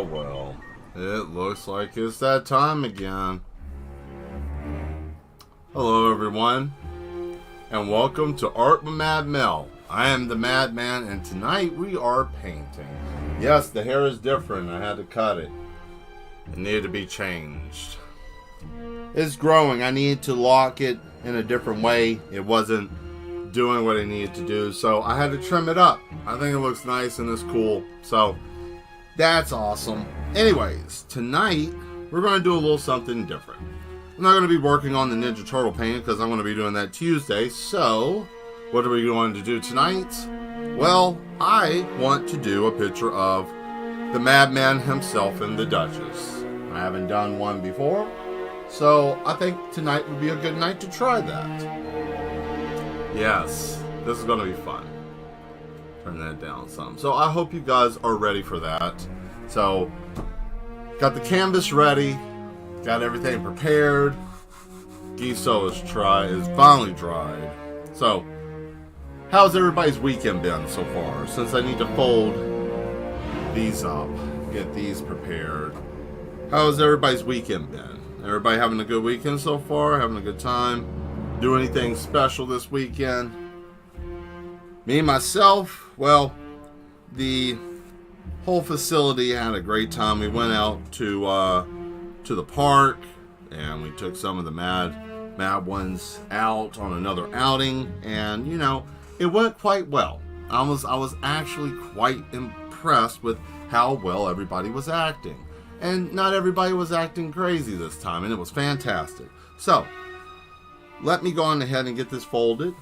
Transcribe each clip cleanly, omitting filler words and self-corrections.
Well, it looks like it's that time again. Hello everyone, and welcome to Art with Mad Mel. I am the Madman, and tonight we are painting. Yes, the hair is different. I had to cut it. It needed to be changed. It's growing. I needed to lock it in a different way. It wasn't doing what it needed to do, so I had to trim it up. I think it looks nice and it's cool, so that's awesome. Anyways, tonight we're going to do a little something different. I'm not going to be working on the Ninja Turtle painting because I'm going to be doing that Tuesday. So, what are we going to do tonight? Well, I want to do a picture of the Madman himself and the Duchess. I haven't done one before, so I think tonight would be a good night to try that. Yes, this is going to be fun. Turn that down some. So I hope you guys are ready for that. So, got the canvas ready, got everything prepared. Gesso is finally dried. So, how's everybody's weekend been so far? Since I need to fold these up, get these prepared. How's everybody's weekend been? Everybody having a good weekend so far? Having a good time? Do anything special this weekend? Me, myself, well, the whole facility had a great time. We went out to the park, and we took some of the mad ones out on another outing, and you know, it went quite well. I was actually quite impressed with how well everybody was acting, and not everybody was acting crazy this time, and it was fantastic. So, let me go on ahead and get this folded,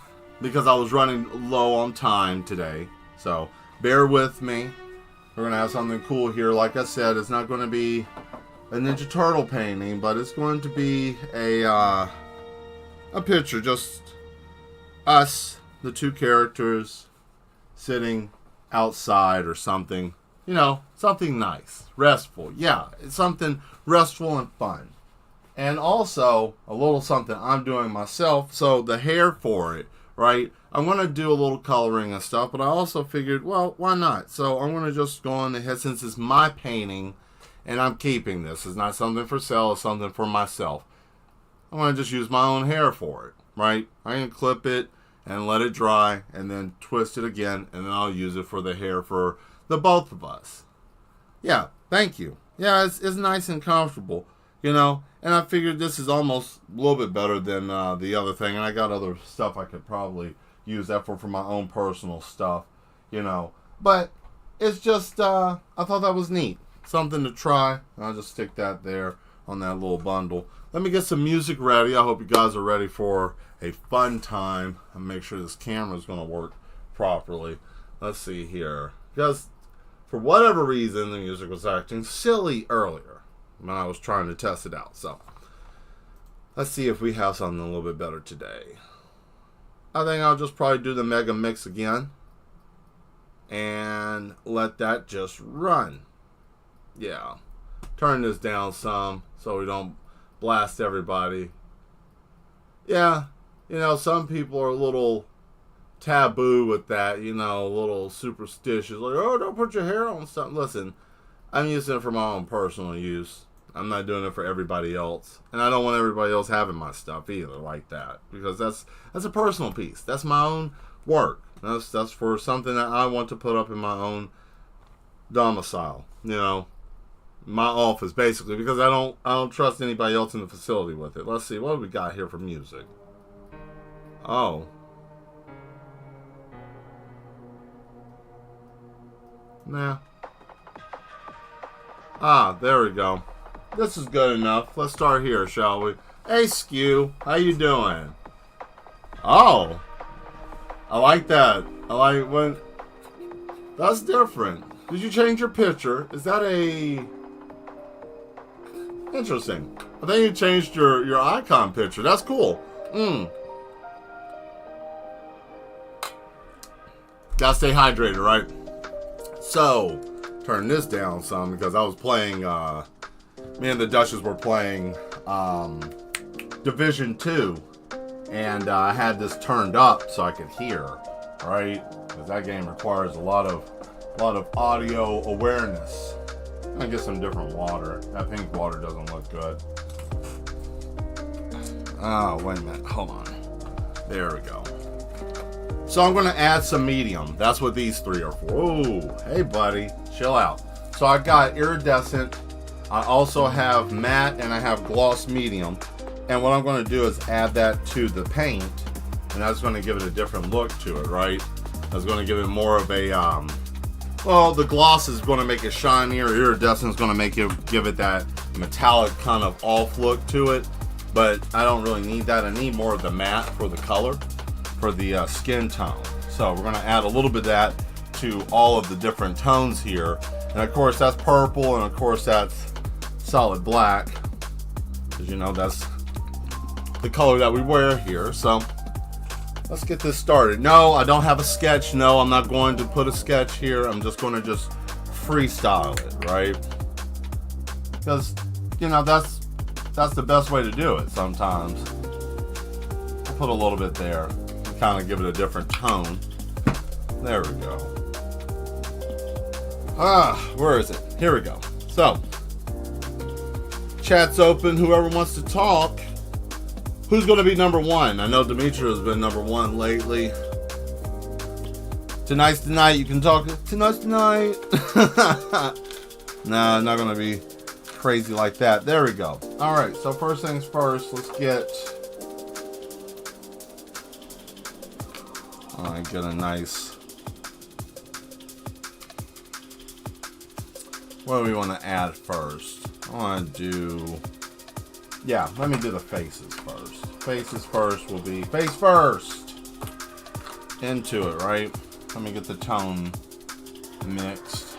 because I was running low on time today, so bear with me. We're going to have something cool here. Like I said, it's not going to be a Ninja Turtle painting, but it's going to be a picture, just us, the two characters, sitting outside or something. You know, something nice, restful. Yeah, it's something restful and fun. And also, a little something I'm doing myself, so the hair for it, right? I'm going to do a little coloring and stuff, but I also figured, well, why not? So I'm going to just go on ahead, since it's my painting, and I'm keeping this. It's not something for sale, it's something for myself. I'm going to just use my own hair for it, right? I can clip it and let it dry, and then twist it again, and then I'll use it for the hair for The both of us. Yeah, thank you. Yeah, it's nice and comfortable, you know. And I figured this is almost a little bit better than the other thing. And I got other stuff I could probably use that for my own personal stuff, you know. But it's just, I thought that was neat. Something to try. I'll just stick that there on that little bundle. Let me get some music ready. I hope you guys are ready for a fun time. And make sure this camera is going to work properly. Let's see here. Because for whatever reason, the music was acting silly earlier when I was trying to test it out. So let's see if we have something a little bit better today. I think I'll just probably do the mega mix again and let that just run. Yeah. Turn this down some so we don't blast everybody. Yeah, you know, some people are a little taboo with that, you know, a little superstitious, like, oh, don't put your hair on something. Listen, I'm using it for my own personal use. I'm not doing it for everybody else, and I don't want everybody else having my stuff either like that, because that's a personal piece. That's my own work. That's for something that I want to put up in my own domicile, you know, my office basically, because I don't trust anybody else in the facility with it. Let's see, what do we got here for music? Oh. Nah. Ah, there we go. This is good enough. Let's start here, shall we? Hey, Skew. How you doing? Oh. I like that. I like when... That's different. Did you change your picture? Is that a... Interesting. I think you changed your icon picture. That's cool. Gotta stay hydrated, right? So, turn this down some because I was playing, me and the Duchess were playing Division 2, and I had this turned up so I could hear, right? Because that game requires a lot of audio awareness. I'm gonna get some different water. That pink water doesn't look good. Oh, wait a minute. Hold on. There we go. So I'm going to add some medium. That's what these three are for. Oh, hey, buddy. Chill out. So I got iridescent. I also have matte and I have gloss medium. And what I'm going to do is add that to the paint. And that's going to give it a different look to it, right? That's going to give it more of a, well, the gloss is going to make it shinier. Iridescent is going to make it, give it that metallic kind of off look to it. But I don't really need that. I need more of the matte for the color, for the skin tone. So we're going to add a little bit of that to all of the different tones here. And of course that's purple, and of course that's solid black, because you know that's the color that we wear here. So let's get this started. No, I don't have a sketch. No, I'm not going to put a sketch here. I'm just going to just freestyle it, right? Because, you know, that's the best way to do it sometimes. We'll put a little bit there, kind of give it a different tone. There we go. Where is it? Here we go. So, chat's open. Whoever wants to talk. Who's going to be number one? I know Demetria has been number one lately. Tonight's the night you can talk. Tonight's the night. Nah, not going to be crazy like that. There we go. All right. So first things first, let's get a nice. What do we want to add first? I want to do. Yeah, let me do the faces first. Faces first will be face first. Into it, right? Let me get the tone mixed.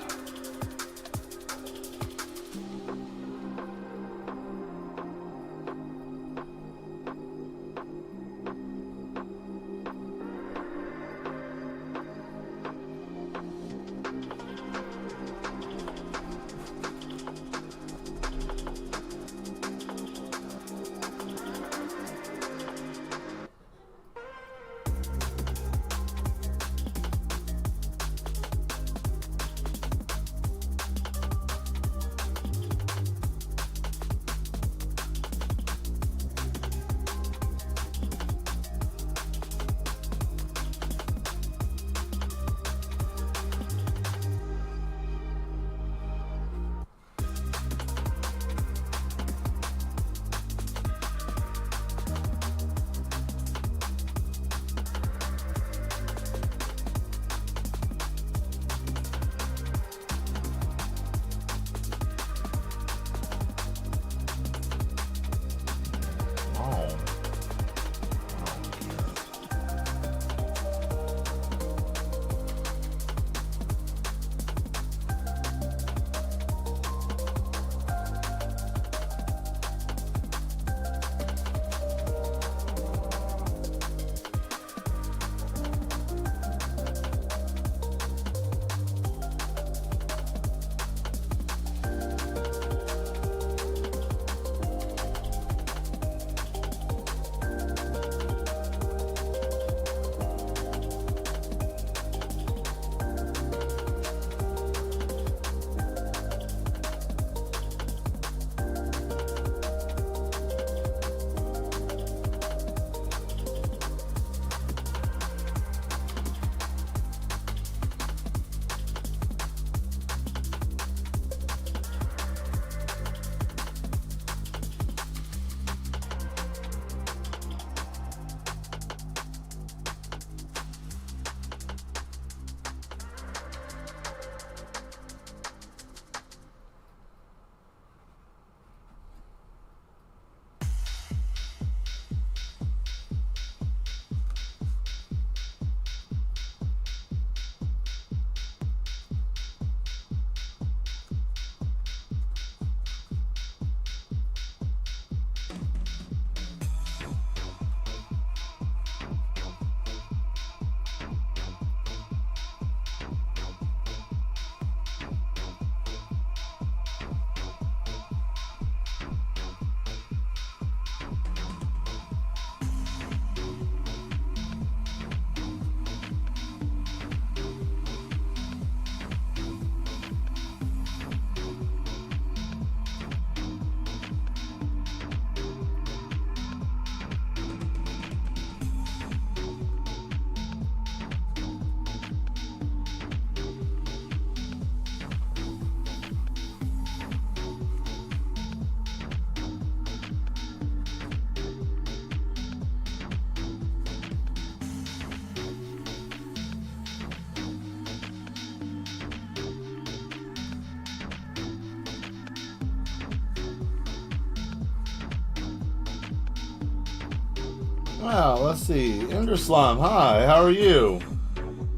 Well, let's see. Ender Slime, hi, how are you?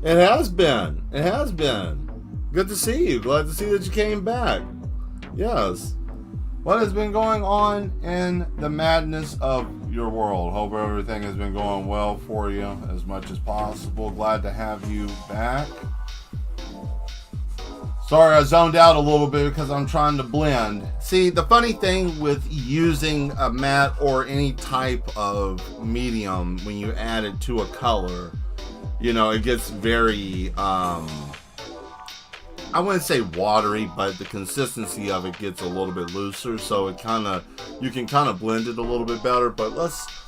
It has been. It has been. Good to see you. Glad to see that you came back. Yes. What has been going on in the madness of your world? Hope everything has been going well for you as much as possible. Glad to have you back. Sorry, I zoned out a little bit because I'm trying to blend. See, the funny thing with using a matte or any type of medium, when you add it to a color, you know, it gets very, I wouldn't say watery, but the consistency of it gets a little bit looser, so it you can kind of blend it a little bit better. But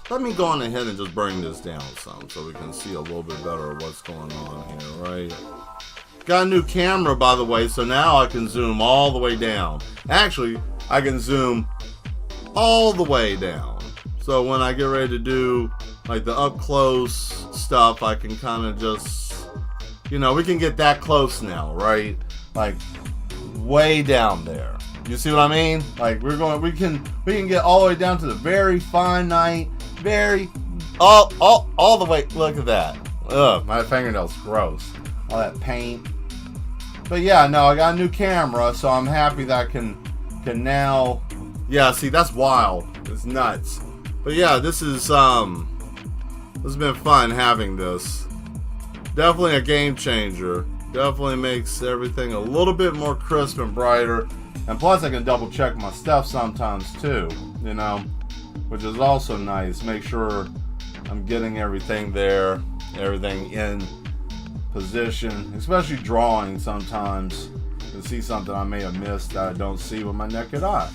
let me go on ahead and just bring this down some so we can see a little bit better of what's going on here, right? Got a new camera, by the way, so now I can zoom all the way down. Actually, I can zoom all the way down. So when I get ready to do like the up close stuff, I can kind of just, you know, we can get that close now, right? Like way down there. You see what I mean? Like we can get all the way down to the very finite, all the way. Look at that. Ugh, my fingernails gross. All that paint. But yeah, no, I got a new camera, so I'm happy that I can now. Yeah, see, that's wild. It's nuts. But yeah, this has been fun having this. Definitely a game changer. Definitely makes everything a little bit more crisp and brighter. And plus, I can double check my stuff sometimes too, you know, which is also nice. Make sure I'm getting everything there, everything in position, especially drawing. Sometimes you see something I may have missed that I don't see with my naked eye.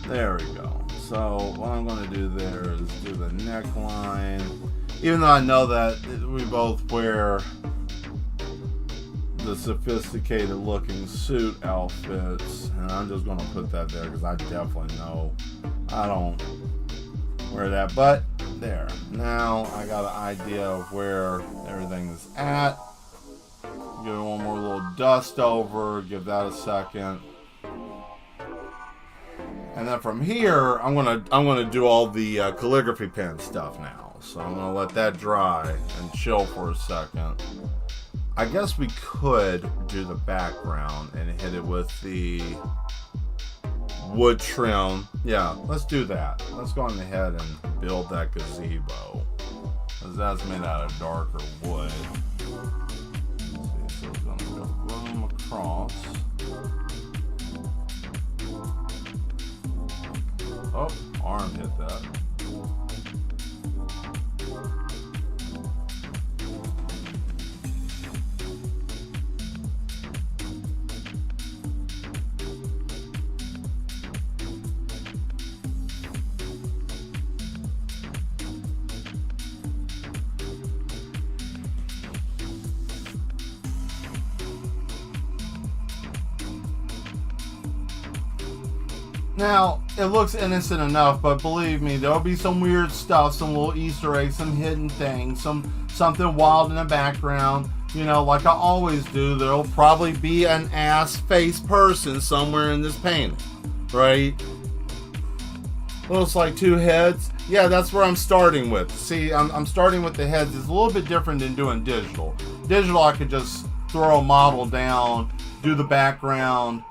There we go. So what I'm going to do there is do the neckline, even though I know that we both wear the sophisticated looking suit outfits, and I'm just going to put that there because I definitely know I don't wear that. But there, now I got an idea of where everything is at. Give it one more little dust over, give that a second, and then from here I'm gonna do all the calligraphy pen stuff now. So I'm gonna let that dry and chill for a second. I guess we could do the background and hit it with the wood trim. Yeah, let's do that. Let's go on ahead and build that gazebo, because that's made out of darker wood. Let's see, so it's gonna go boom across. Oh, arm hit that. Now, it looks innocent enough, but believe me, there'll be some weird stuff, some little Easter eggs, some hidden things, something wild in the background. You know, like I always do, there'll probably be an ass-faced person somewhere in this painting, right? Looks like two heads. Yeah, that's where I'm starting with. See, I'm starting with the heads. It's a little bit different than doing digital. Digital, I could just throw a model down, do the background,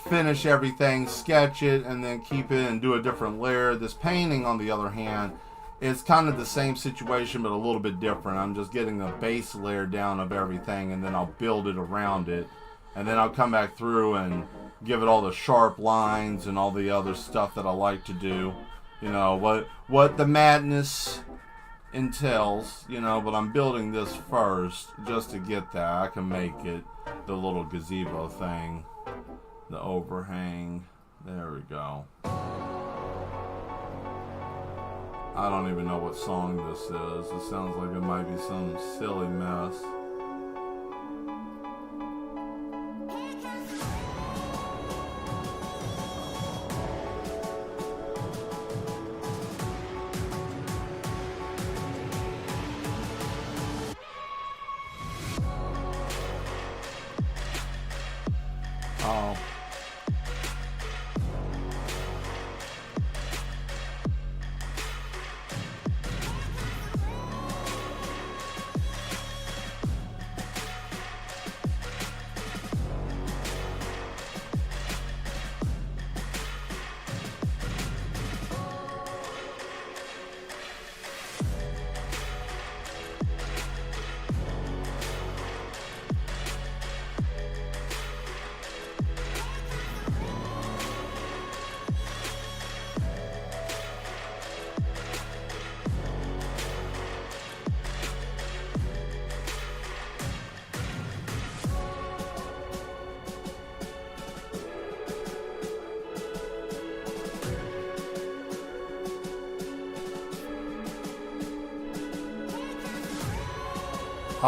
finish everything, sketch it, and then keep it and do a different layer. This painting, on the other hand, is kind of the same situation, but a little bit different. I'm just getting a base layer down of everything, and then I'll build it around it. And then I'll come back through and give it all the sharp lines and all the other stuff that I like to do. You know, what the madness entails, you know, but I'm building this first just to get that. I can make it the little gazebo thing. The overhang. There we go. I don't even know what song this is. It sounds like it might be some silly mess.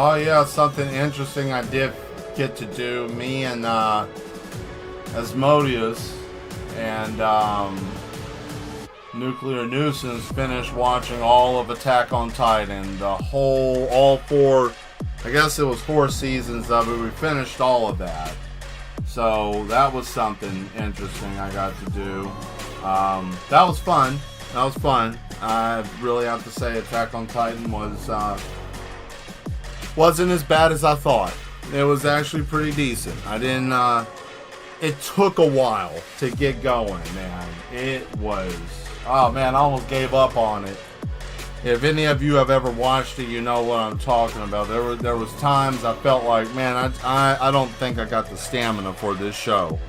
Oh yeah, something interesting I did get to do. Me and Asmodeus and Nuclear Nuisance finished watching all of Attack on Titan. All four, I guess it was 4 seasons of it. We finished all of that. So that was something interesting I got to do. That was fun. I really have to say Attack on Titan wasn't as bad as I thought. It was actually pretty decent. It took a while to get going, man. It was, oh man, I almost gave up on it. If any of you have ever watched it, you know what I'm talking about. There was times I felt like, man, I don't think I got the stamina for this show.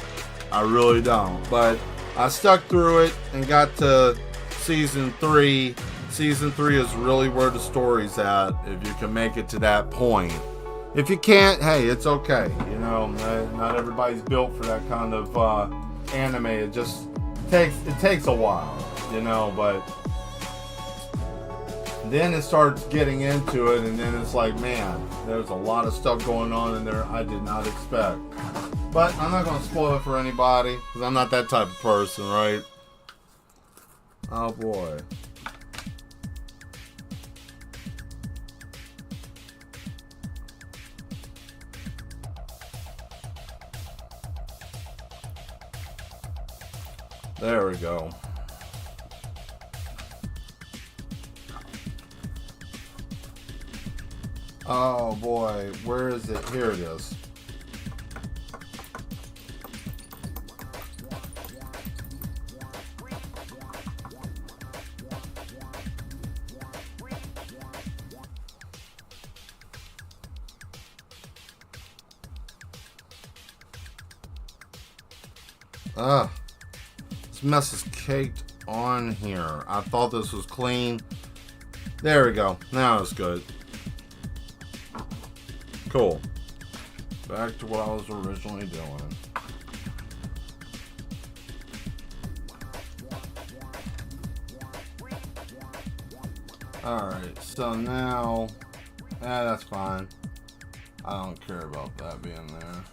I really don't. But I stuck through it and got to season 3. Season 3 is really where the story's at, if you can make it to that point. If you can't, hey, it's okay. You know, not everybody's built for that kind of anime. It just takes a while, you know, but then it starts getting into it, and then it's like, man, there's a lot of stuff going on in there I did not expect. But I'm not going to spoil it for anybody, because I'm not that type of person, right? Oh boy. There we go. Oh boy, where is it? Here it is. This mess is caked on here. I thought this was clean. There we go. Now it's good. Cool. Back to what I was originally doing. Alright, so now... that's fine. I don't care about that being there.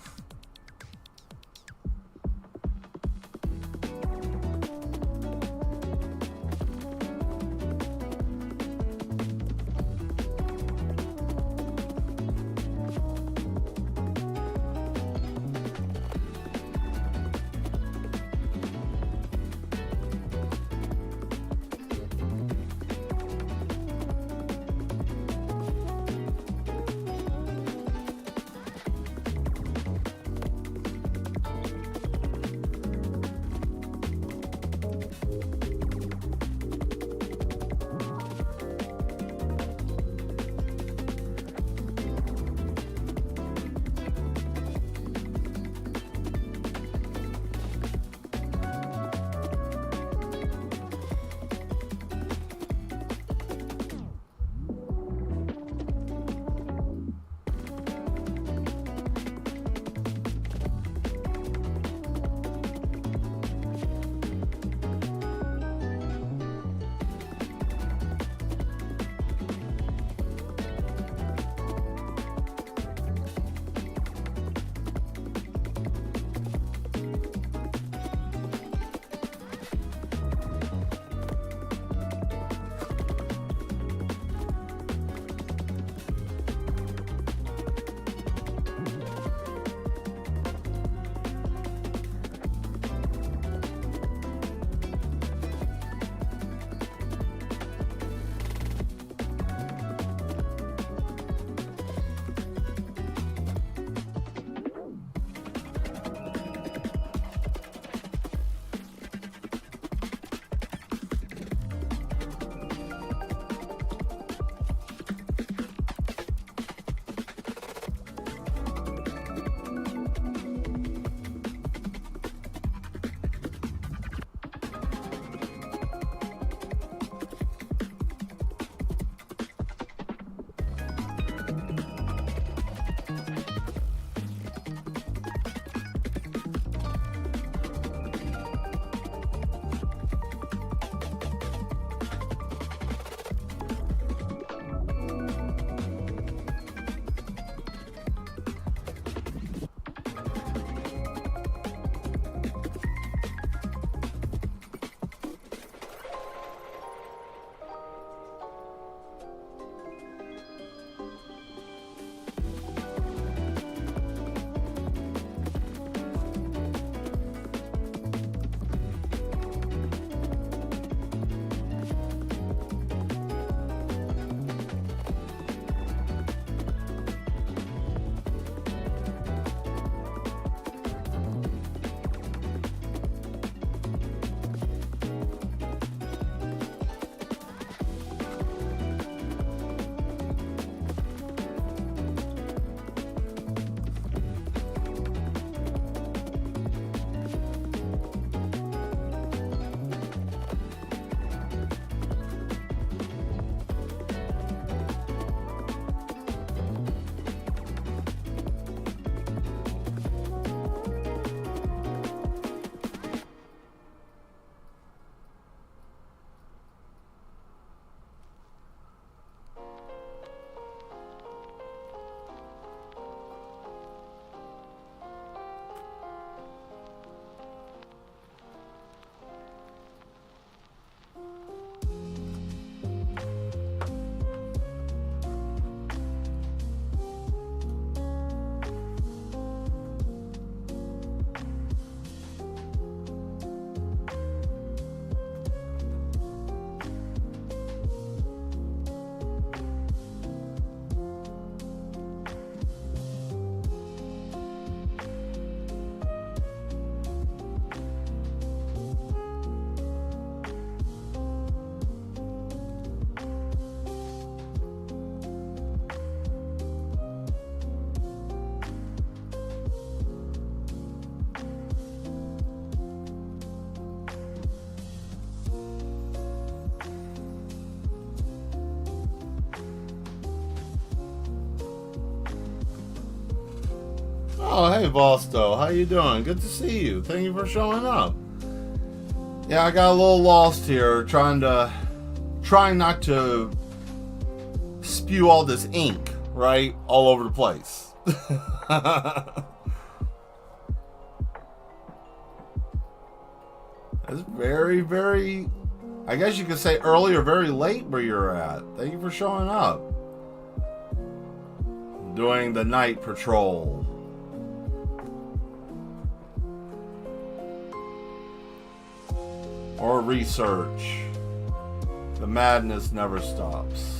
Oh, hey, Vosto. How you doing? Good to see you. Thank you for showing up. Yeah, I got a little lost here trying not to spew all this ink, right? All over the place. It's very, very, I guess you could say early or very late where you're at. Thank you for showing up. Doing the night patrol. Or research. The madness never stops.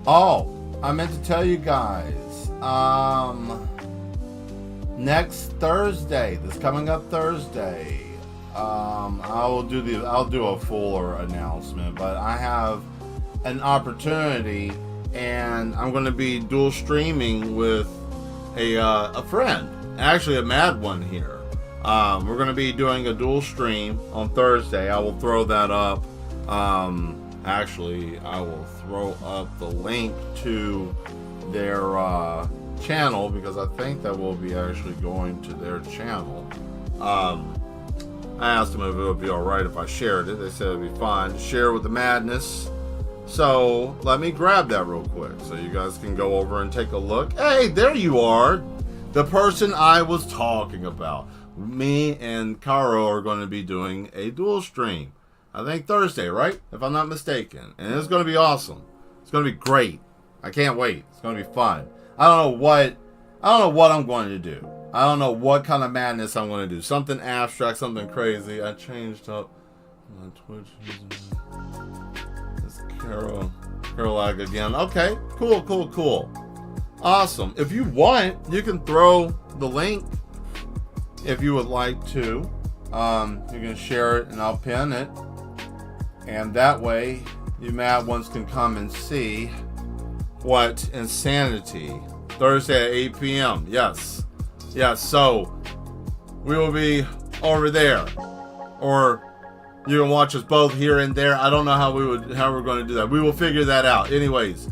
Oh, I meant to tell you guys, next Thursday, this coming up Thursday, I'll do a fuller announcement, but I have an opportunity, and I'm going to be dual streaming with a friend, actually a mad one here. We're going to be doing a dual stream on Thursday. I will throw that up. Actually, I will throw up the link to their channel, because I think that will be actually going to their channel. I asked them if it would be alright if I shared it. They said it would be fine to share with the madness. So let me grab that real quick so you guys can go over and take a look. Hey, there you are. The person I was talking about. Me and Caro are going to be doing a dual stream. I think Thursday, right? If I'm not mistaken. And it's going to be awesome. It's going to be great. I can't wait. It's going to be fun. I don't know what I'm going to do. I don't know what kind of madness I'm going to do. Something abstract, something crazy. I changed up my Twitch. It's Acrylic again. Okay. Cool. Awesome. If you want, you can throw the link if you would like to. You can share it and I'll pin it. And that way, you mad ones can come and see what Insanity. Thursday at 8 p.m. Yes, so we will be over there. Or you can watch us both here and there. I don't know how we're going to do that. We will figure that out. Anyways,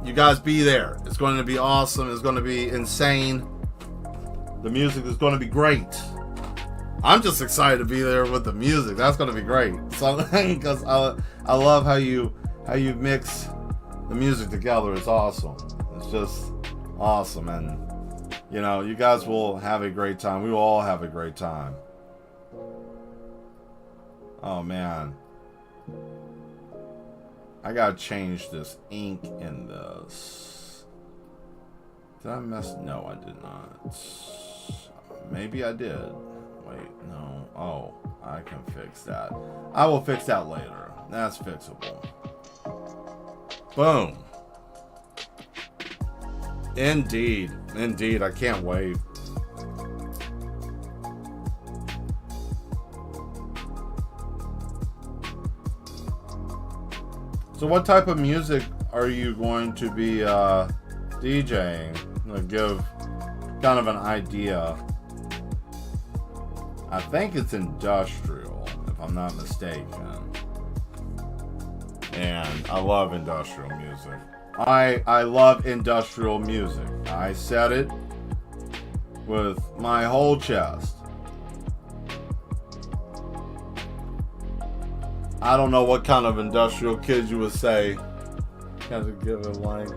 you guys be there. It's going to be awesome. It's going to be insane. The music is going to be great. I'm just excited to be there with the music. That's going to be great. So, because I love how you mix the music together. It's awesome. It's just awesome, and you know, you guys will have a great time. We will all have a great time. Oh man, I gotta change this ink in this. Did I mess? No, I did not. Maybe I did. Wait, no. Oh, I can fix that. I will fix that later. That's fixable. Boom. Indeed. I can't wait. So what type of music are you going to be DJing? To give kind of an idea. I think it's industrial, if I'm not mistaken. And I love industrial music. I love industrial music. I said it with my whole chest. I don't know what kind of industrial kids you would say. Gotta give it like.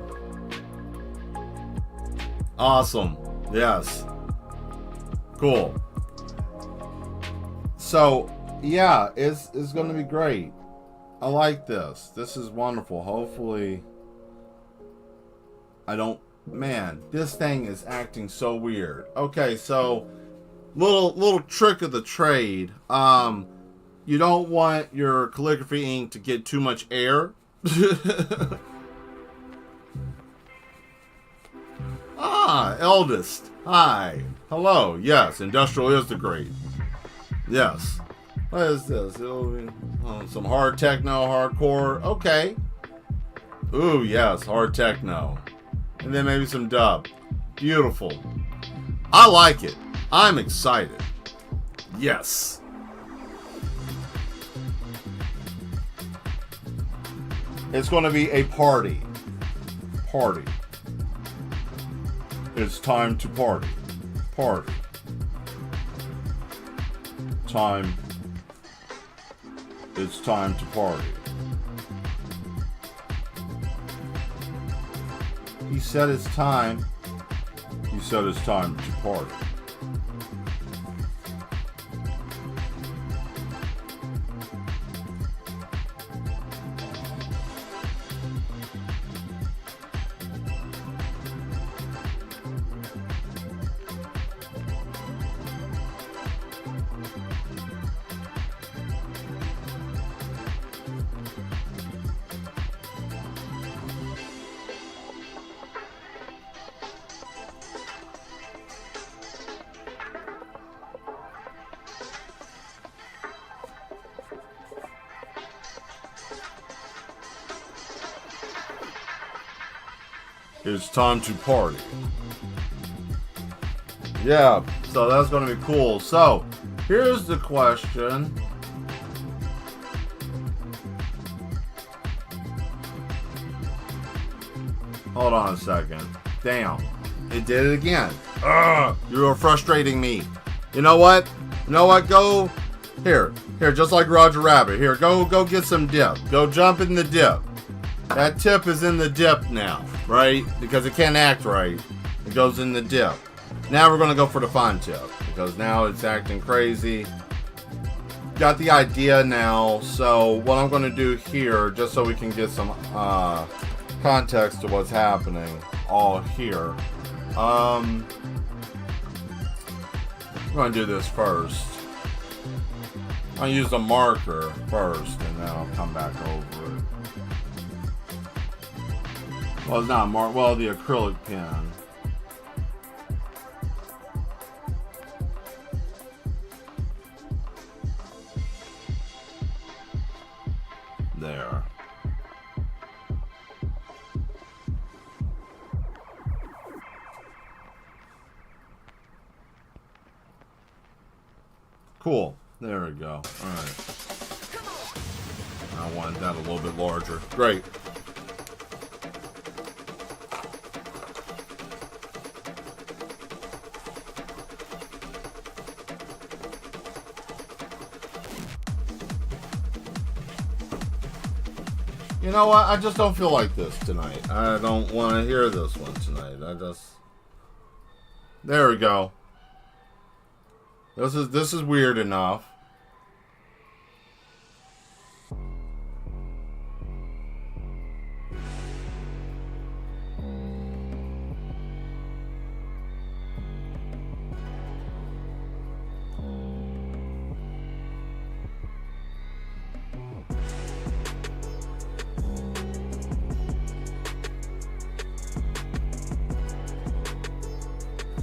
Awesome. Yes. Cool. So, yeah, it's going to be great. I like this. This is wonderful. Hopefully, I don't... Man, this thing is acting so weird. Okay, so, little trick of the trade. You don't want your calligraphy ink to get too much air. Ah! Eldest. Hi. Hello. Yes, industrial is the great. Yes. What is this? Some hard techno, hardcore. Okay. Ooh, yes, hard techno. And then maybe some dub. Beautiful. I like it. I'm excited. Yes. It's going to be a party. Party. It's time to party. Party. Time. It's time to party. He said it's time. He said it's time to party. It's time to party. Yeah, so that's going to be cool. So, here's the question. Hold on a second. Damn. It did it again. Ugh, you are frustrating me. You know what? You know what? Go here. Here, just like Roger Rabbit. Here, go get some dip. Go jump in the dip. That tip is in the dip now, right? Because it can't act right. It goes in the dip. Now we're going to go for the fine tip. Because now it's acting crazy. Got the idea now. So what I'm going to do here, just so we can get some context to what's happening all here. I'm going to do this first. I'll use a marker first, and then I'll come back over it. Well, it's not a mark. Well, the acrylic pen. There. Cool. There we go. All right. I wanted that a little bit larger. Great. You know what? I just don't feel like this tonight. I don't want to hear this one tonight. There we go. This is weird enough.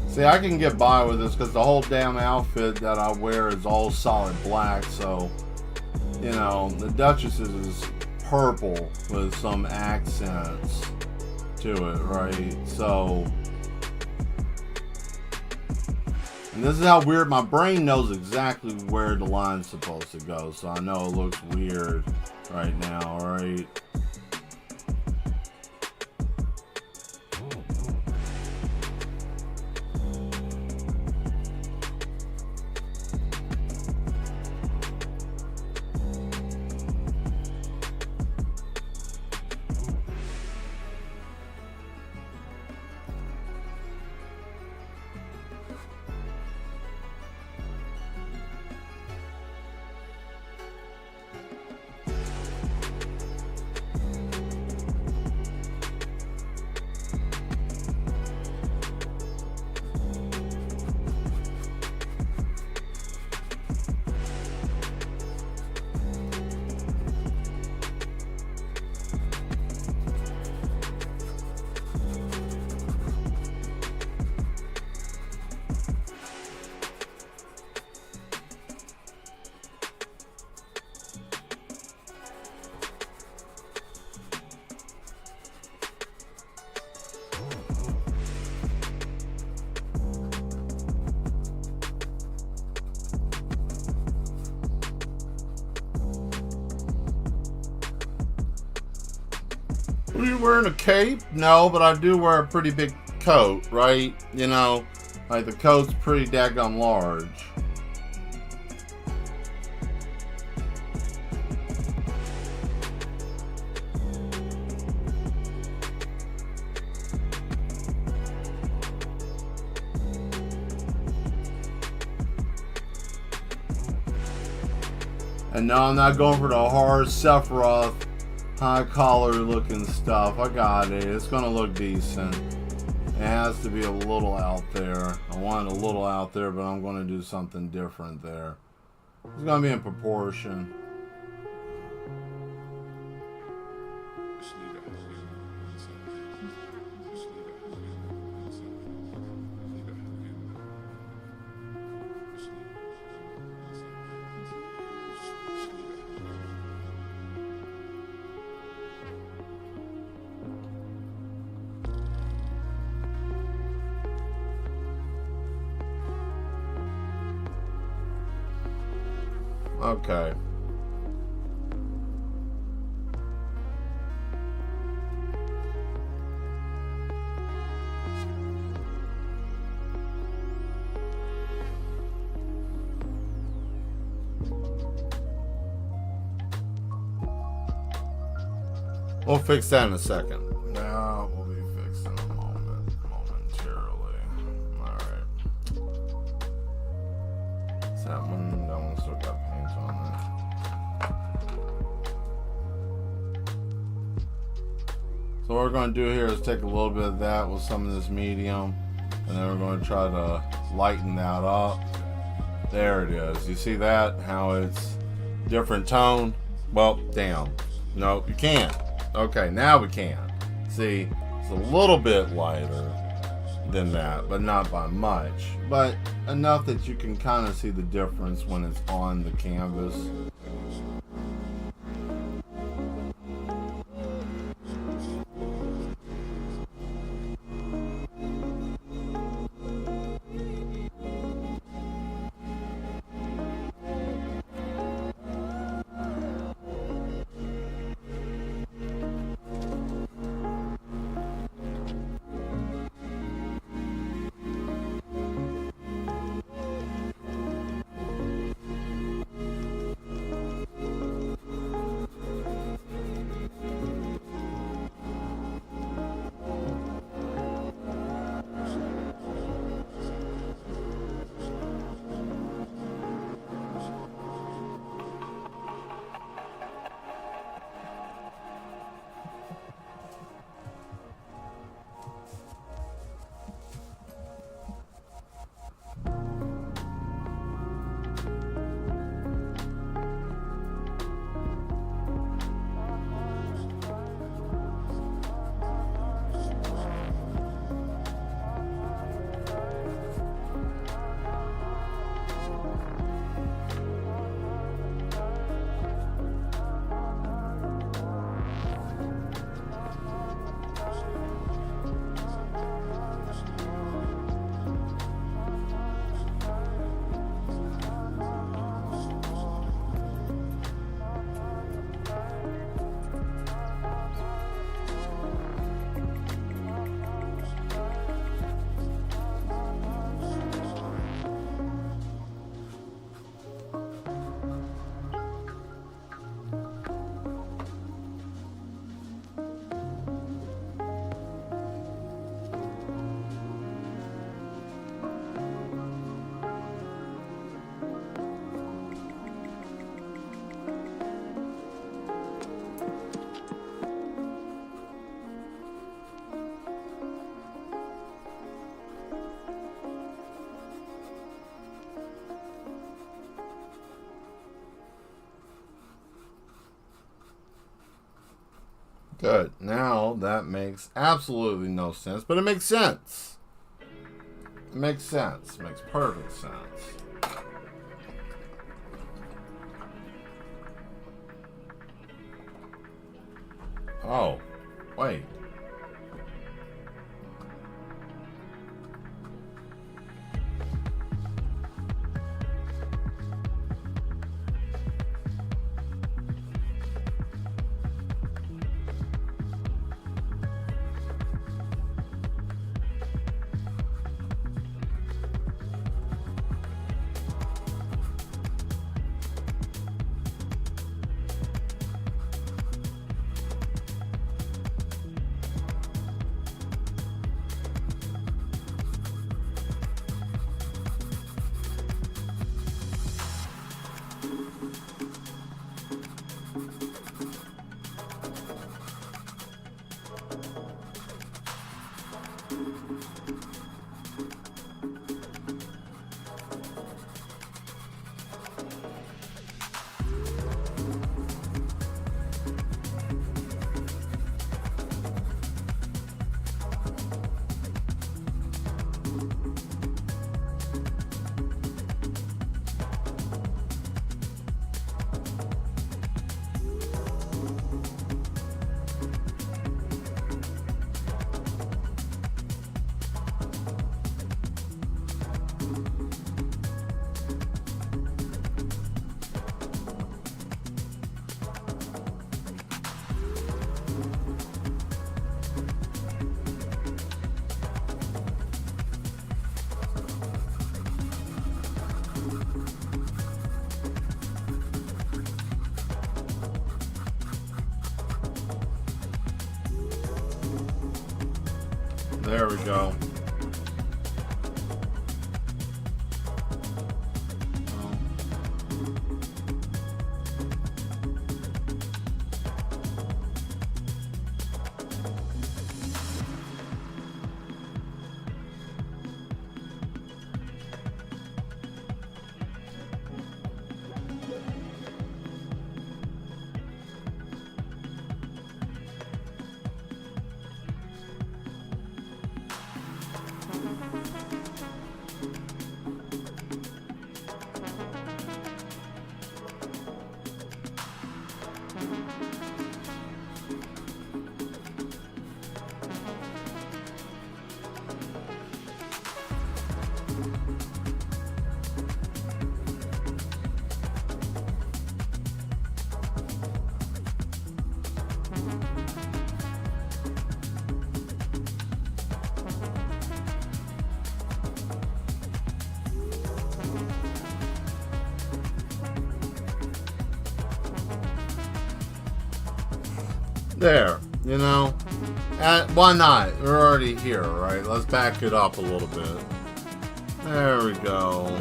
See, I can get by with this because the whole damn outfit that I wear is all solid black, so, you know, the Duchess's is purple with some accents to it, right? So, and this is how weird, my brain knows exactly where the line's supposed to go, so I know it looks weird right now, right? Are you wearing a cape? No, but I do wear a pretty big coat, right? You know, like the coat's pretty daggum large. And no, I'm not going for the hard Sephiroth high collar looking stuff. I got it. It's gonna look decent. It has to be a little out there. I want it a little out there, but I'm gonna do something different there. It's gonna be in proportion. Okay. We'll fix that in a second. No, we'll be fixed in a moment, momentarily. Alright. Is that one? That one still got paint on it. So what we're going to do here is take a little bit of that with some of this medium, and then we're going to try to lighten that up. There it is. You see that? How it's different tone? Well, damn. No, you can't. Okay, now we can. See, it's a little bit lighter than that, but not by much. But enough that you can kind of see the difference when it's on the canvas. Good. Now that makes absolutely no sense, but it makes sense. It makes sense. It makes perfect sense. Oh, wait. There we go. There, you know, why not? We're already here, right? Let's back it up a little bit. There we go.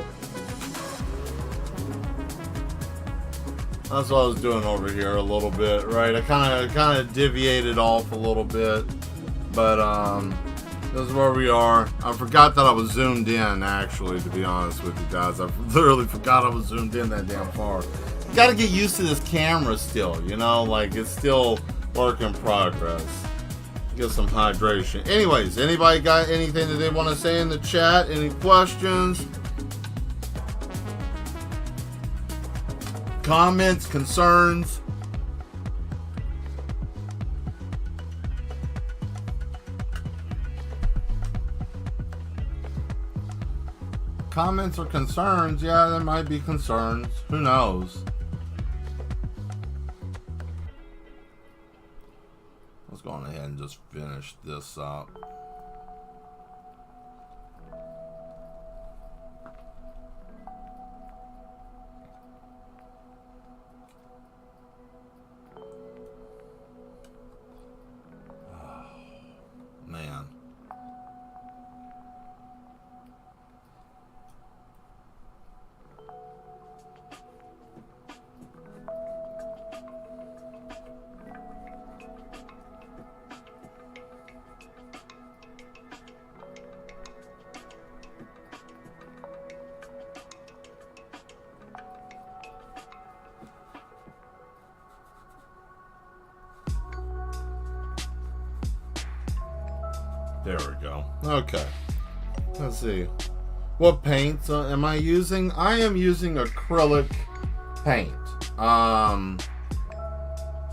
That's what I was doing over here a little bit, right? I kind of deviated off a little bit, but this is where we are. I forgot that I was zoomed in, actually, to be honest with you guys. I literally forgot I was zoomed in that damn far. You gotta get used to this camera still, you know? Like, it's still work in progress. Get some hydration. Anyways, anybody got anything that they want to say in the chat? Any questions? Comments? Concerns? Comments or concerns? Yeah, there might be concerns. Who knows? Let's go on ahead and just finish this up. Man. There we go. Okay. Let's see. What paints am I using? I am using acrylic paint.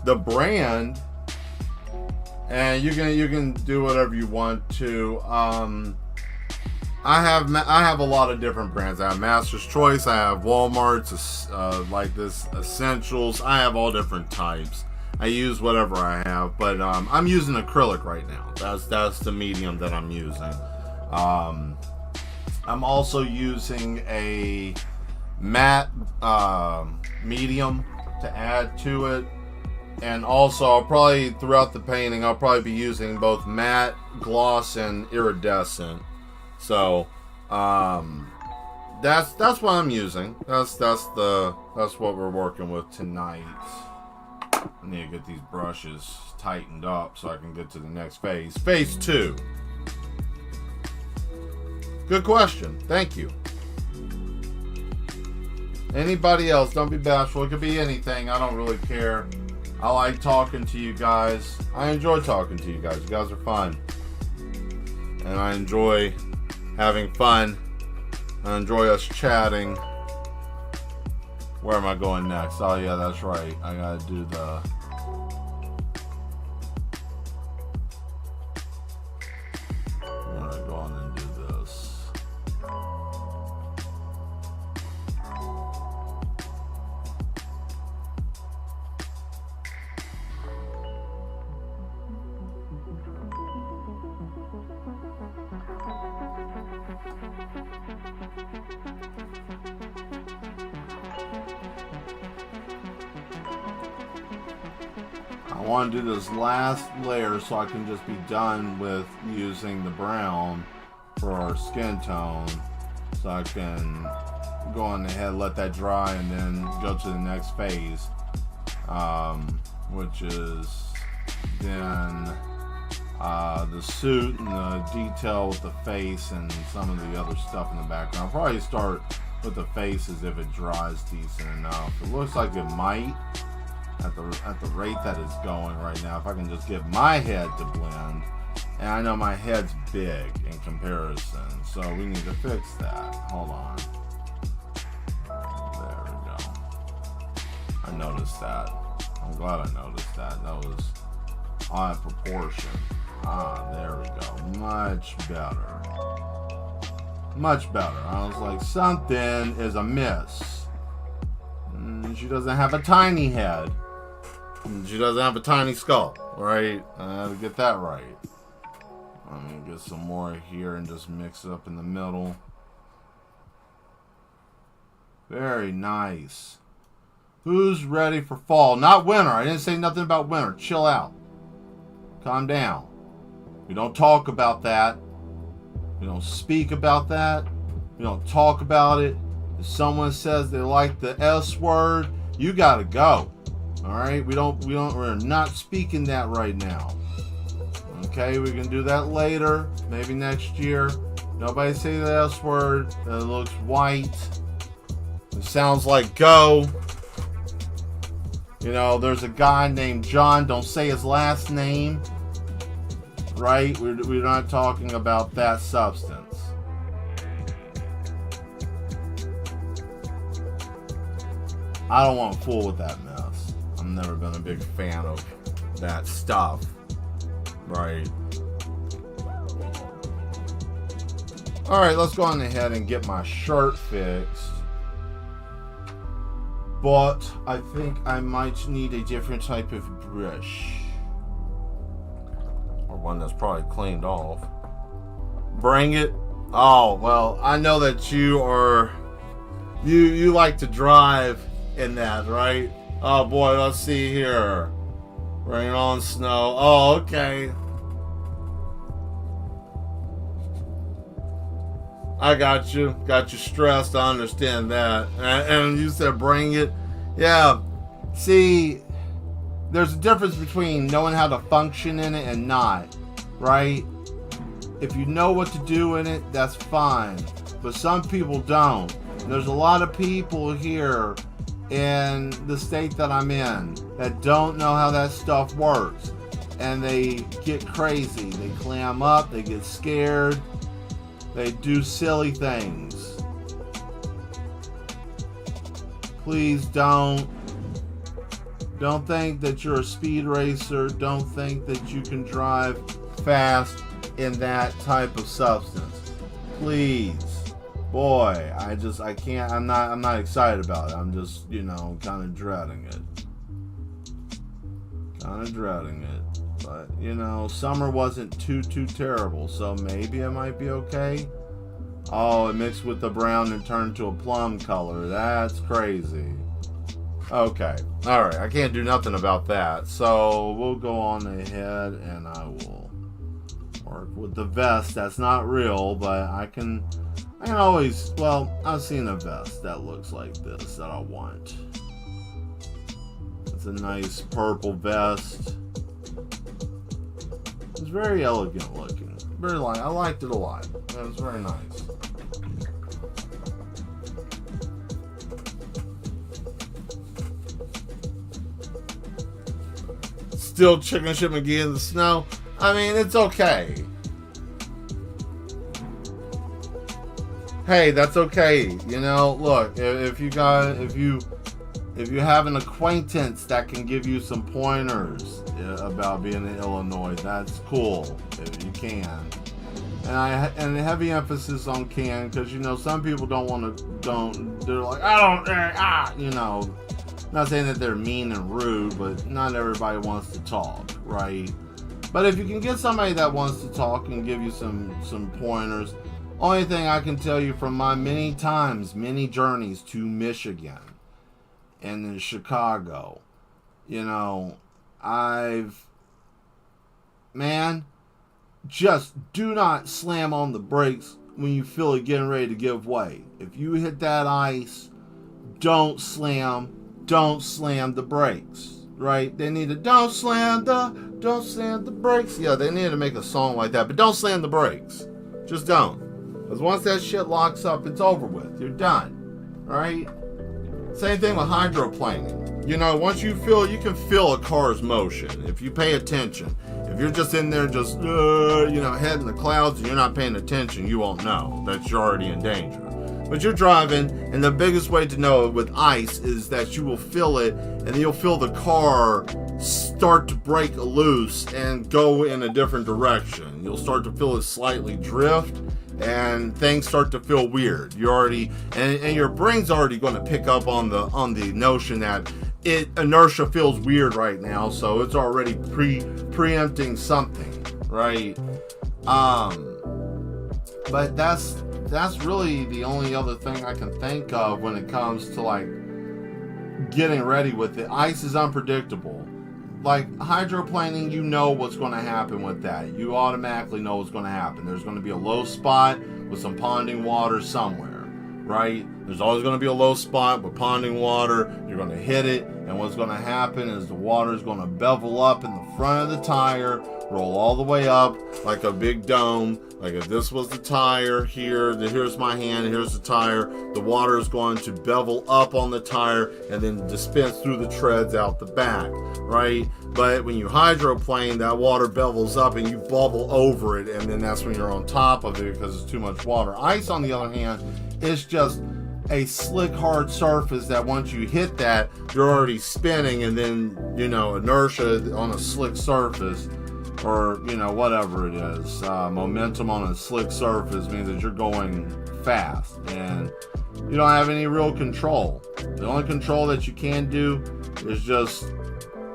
The brand, and you can do whatever you want to. I have a lot of different brands. I have Master's Choice. I have Walmart's, like this Essentials. I have all different types. I use whatever I have, but I'm using acrylic right now. That's the medium that I'm using. I'm also using a matte medium to add to it, and also I'll probably throughout the painting I'll probably be using both matte, gloss, and iridescent. So that's what I'm using. That's what we're working with tonight. I need to get these brushes tightened up so I can get to the next phase. Phase 2. Good question. Thank you. Anybody else? Don't be bashful. It could be anything. I don't really care. I like talking to you guys. I enjoy talking to you guys. You guys are fun. And I enjoy having fun. I enjoy us chatting. Where am I going next? Oh yeah, that's right. I gotta do the... I'm gonna go on and do this. I want to do this last layer so I can just be done with using the brown for our skin tone. So I can go on ahead, let that dry, and then go to the next phase. Which is then the suit and the detail with the face and some of the other stuff in the background. I'll probably start with the face as if it dries decent enough. It looks like it might at the rate that it's going right now. If I can just get my head to blend, and I know my head's big in comparison, so we need to fix that. Hold on. There we go. I noticed that. I'm glad I noticed that. That was odd proportion. Ah, there we go. Much better. Much better. I was like, something is amiss. She doesn't have a tiny head. She doesn't have a tiny skull, right? I have to get that right. Let me get some more here and just mix it up in the middle. Very nice. Who's ready for fall? Not winter. I didn't say nothing about winter. Chill out. Calm down. We don't talk about that. We don't speak about that. We don't talk about it. If someone says they like the S word, you gotta go. Alright? We're not speaking that right now. Okay, we can do that later. Maybe next year. Nobody say the S word. It looks white. It sounds like go. You know, there's a guy named John. Don't say his last name. Right? We're not talking about that substance. I don't want to fool with that mess. I've never been a big fan of that stuff. Right? Alright, let's go on ahead and get my shirt fixed. But I think I might need a different type of brush. Or one that's probably cleaned off. Bring it. Oh, well, I know that you like to drive in that, right? Oh boy, let's see here. Rain on snow. Oh, okay. I got you stressed. I understand that. And you said bring it. Yeah. See, there's a difference between knowing how to function in it and not, right? If you know what to do in it, that's fine. But some people don't. There's a lot of people here in the state that I'm in that don't know how that stuff works. And they get crazy. They clam up. They get scared. They do silly things. Please don't think that you're a speed racer. Don't think that you can drive fast in that type of substance. Please. Boy, I can't, I'm not excited about it. I'm just, kind of dreading it. But, summer wasn't too terrible, so maybe it might be okay. Oh, it mixed with the brown and turned to a plum color. That's crazy. Okay. Alright, I can't do nothing about that. So, we'll go on ahead and I will work with the vest. That's not real, but I can always, I've seen a vest that looks like this that I want. It's a nice purple vest. It's very elegant looking. I liked it a lot. It was very nice. Still chicken shit McGee in the snow. I mean, it's okay. Hey, that's okay. Look, if you have an acquaintance that can give you some pointers about being in Illinois, that's cool if you can. And heavy emphasis on can, because some people they're like, I don't, not saying that they're mean and rude, but not everybody wants to talk, right? But if you can get somebody that wants to talk and give you some pointers, only thing I can tell you from my many journeys to Michigan and in Chicago, Man, just do not slam on the brakes when you feel it getting ready to give way. If you hit that ice, don't slam the brakes, right? They need to don't slam the brakes. Yeah, they need to make a song like that, but don't slam the brakes. Just don't. Because once that shit locks up, it's over with. You're done, right? Same thing with hydroplaning. You know, once you can feel a car's motion if you pay attention. If you're just in there just, head in the clouds and you're not paying attention, you won't know that you're already in danger. But you're driving, and the biggest way to know with ice is that you will feel it, and you'll feel the car start to break loose and go in a different direction. You'll start to feel it slightly drift, and things start to feel weird. You already, and your brain's already going to pick up on the notion that inertia feels weird right now, so it's already preempting something, right? But that's really the only other thing I can think of when it comes to like getting ready with it. Ice is unpredictable. Like hydroplaning, you know what's going to happen with that. You automatically know what's going to happen. There's going to be a low spot with some ponding water somewhere, right? There's always going to be a low spot with ponding water. You're going to hit it, and what's going to happen is the water is going to bevel up in the front of the tire, roll all the way up like a big dome. Like if this was the tire here, here's my hand, here's the tire. The water is going to bevel up on the tire and then dispense through the treads out the back, right? But when you hydroplane, that water bevels up and you bubble over it, and then that's when you're on top of it because it's too much water. Ice, on the other hand, is just a slick, hard surface that once you hit that, you're already spinning, and then, inertia on a slick surface, or, whatever it is, momentum on a slick surface means that you're going fast, and you don't have any real control. The only control that you can do is just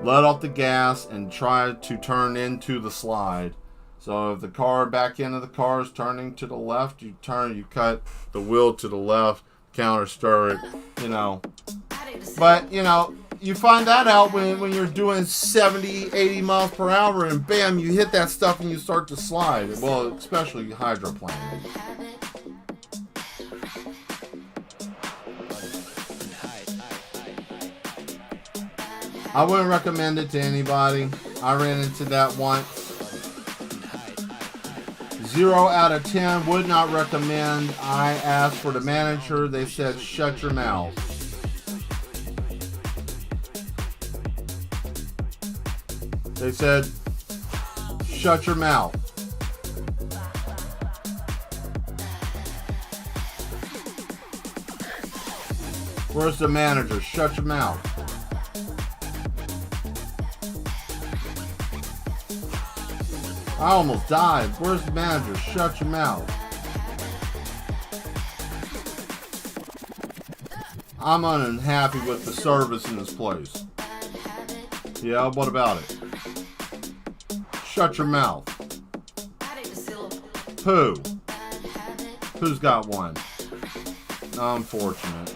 let off the gas and try to turn into the slide. So if the back end of the car is turning to the left, you cut the wheel to the left, counter stir it, But, you find that out when you're doing 70, 80 miles per hour, and bam, you hit that stuff and you start to slide. Well, especially hydroplaning. I wouldn't recommend it to anybody. I ran into that once. 0 out of 10, would not recommend. I asked for the manager. They said, shut your mouth. They said, shut your mouth. Where's the manager? Shut your mouth. I almost died. Where's the manager? Shut your mouth. I'm unhappy with the service in this place. Yeah, what about it? Shut your mouth. Who? Who's got one? Unfortunate.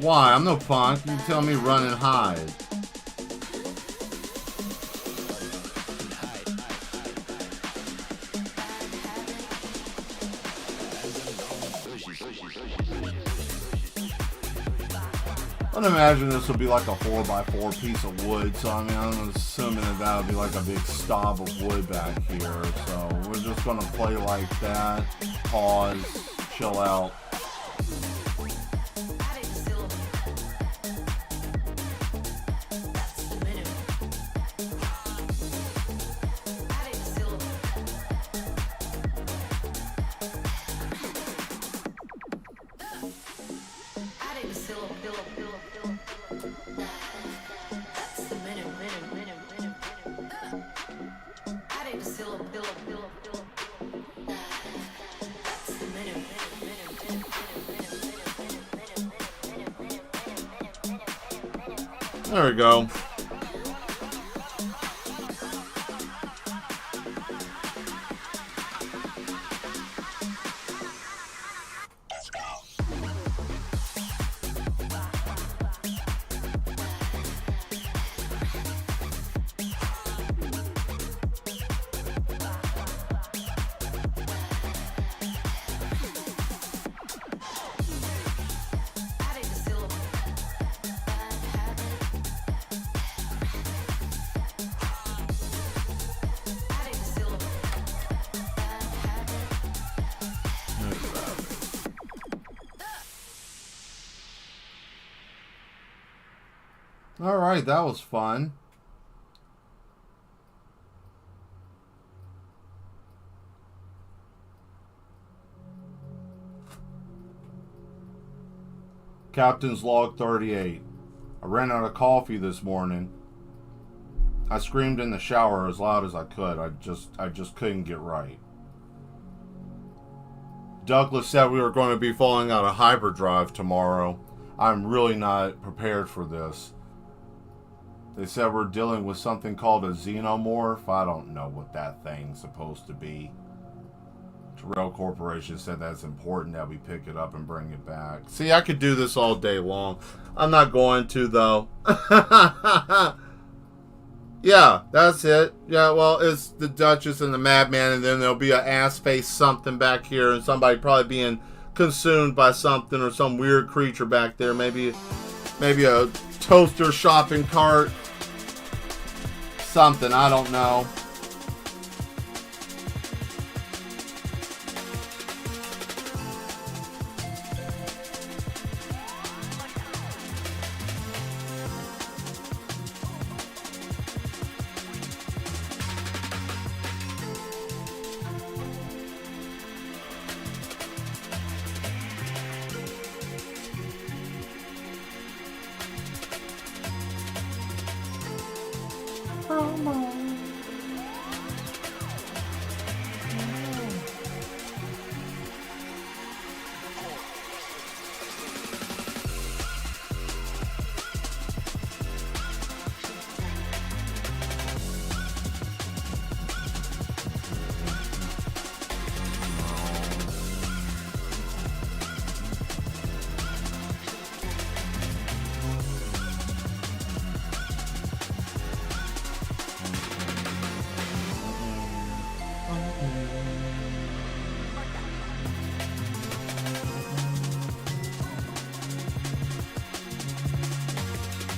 Why? I'm no punk. You tell me run and hide. I'd imagine this would be like a 4x4 piece of wood, so I'm assuming that would be like a big stub of wood back here. So we're just gonna play like that, pause, chill out. There we go. Alright, that was fun. Captain's Log 38. I ran out of coffee this morning. I screamed in the shower as loud as I could. I just couldn't get right. Douglas said we were going to be falling out of hyperdrive tomorrow. I'm really not prepared for this. They said we're dealing with something called a xenomorph. I don't know what that thing's supposed to be. Terrell Corporation said that's important that we pick it up and bring it back. See, I could do this all day long. I'm not going to, though. Yeah, that's it. Yeah, well, it's the Duchess and the Madman, and then there'll be an ass-face something back here, and somebody probably being consumed by something or some weird creature back there. Maybe a toaster shopping cart. Something, I don't know.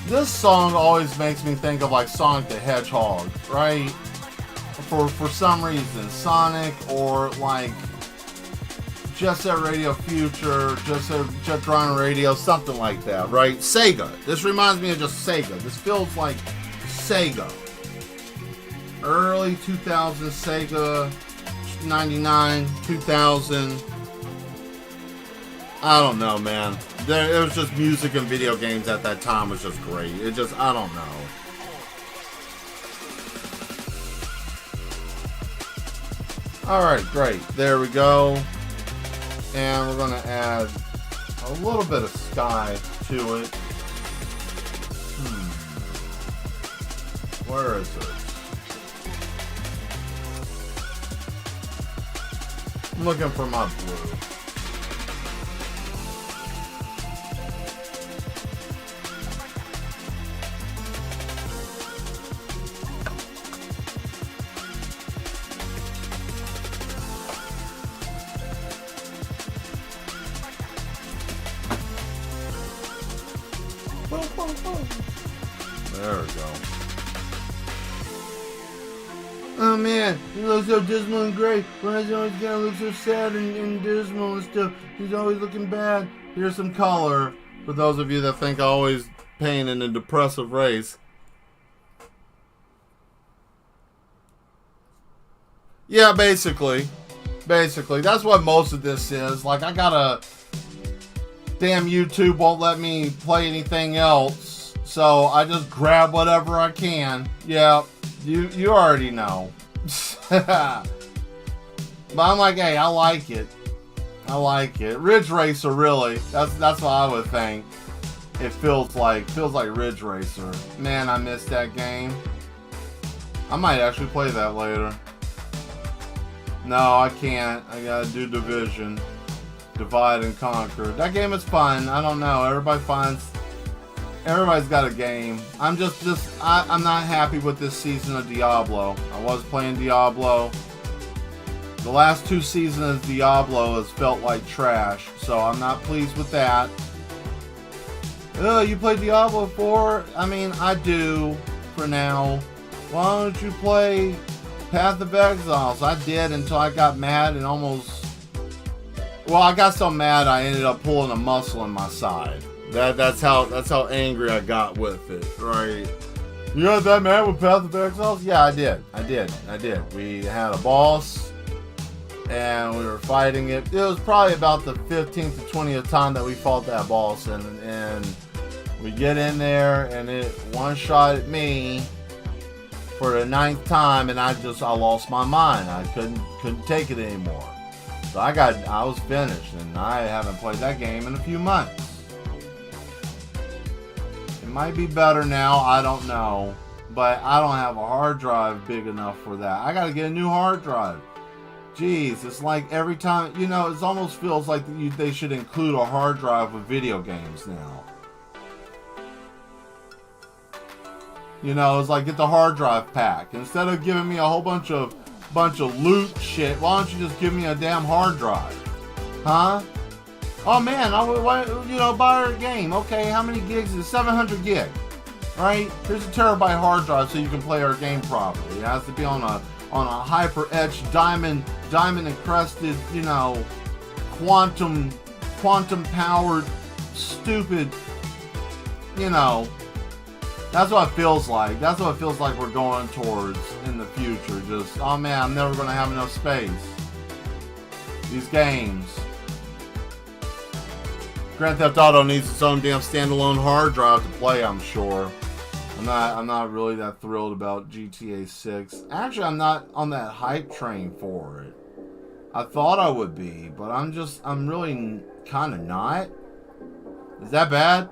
This song always makes me think of like Sonic the Hedgehog, right? For some reason, Sonic or like Jet Set Radio Future, Jet Drone Radio, something like that, right? Sega. This reminds me of just Sega. This feels like Sega. Early 2000s Sega, 99, 2000. I don't know, man. It was just music and video games at that time was just great. It just, I don't know. Alright, great. There we go. And we're going to add a little bit of sky to it. Where is it? I'm looking for my blue. There we go. Oh man, he looks so dismal and gray. Why does he always gotta look so sad and dismal and stuff? He's always looking bad. Here's some color for those of you that think I always paint in a depressive race. Yeah, basically. That's what most of this is. Like, I gotta... Damn, YouTube won't let me play anything else. So, I just grab whatever I can. Yeah, you already know. But I'm like, hey, I like it. Ridge Racer, really. That's what I would think. It feels like Ridge Racer. Man, I missed that game. I might actually play that later. No, I can't. I gotta do Division. Divide and Conquer. That game is fun. I don't know. Everybody's got a game. I'm not happy with this season of Diablo. I was playing Diablo. The last 2 seasons of Diablo has felt like trash, so I'm not pleased with that. You played Diablo 4? I mean, I do, for now. Why don't you play Path of Exiles? I did until I got mad and I got so mad I ended up pulling a muscle in my side. That's how angry I got with it, right? You got that mad with Path of Exiles? Yeah, I did. We had a boss, and we were fighting it. It was probably about the 15th to 20th time that we fought that boss, and we get in there, and it one-shotted me for the 9th time, and I lost my mind. I couldn't take it anymore. So I was finished, and I haven't played that game in a few months. It might be better now, I don't know, but I don't have a hard drive big enough for that. I gotta get a new hard drive. Jeez, it's like every time, it almost feels like they should include a hard drive with video games now. It's like, get the hard drive pack. Instead of giving me a whole bunch of loot shit, why don't you just give me a damn hard drive? Huh? Oh man, buy a game. Okay, how many gigs is it? 700 gig. Right? Here's a terabyte hard drive so you can play our game properly. It has to be on a hyper-etched, diamond encrusted, quantum powered, stupid, That's what it feels like. That's what it feels like we're going towards in the future. Just, oh man, I'm never going to have enough space. These games. Grand Theft Auto needs its own damn standalone hard drive to play, I'm sure. I'm not really that thrilled about GTA 6. Actually, I'm not on that hype train for it. I thought I would be, but I'm really kind of not. Is that bad?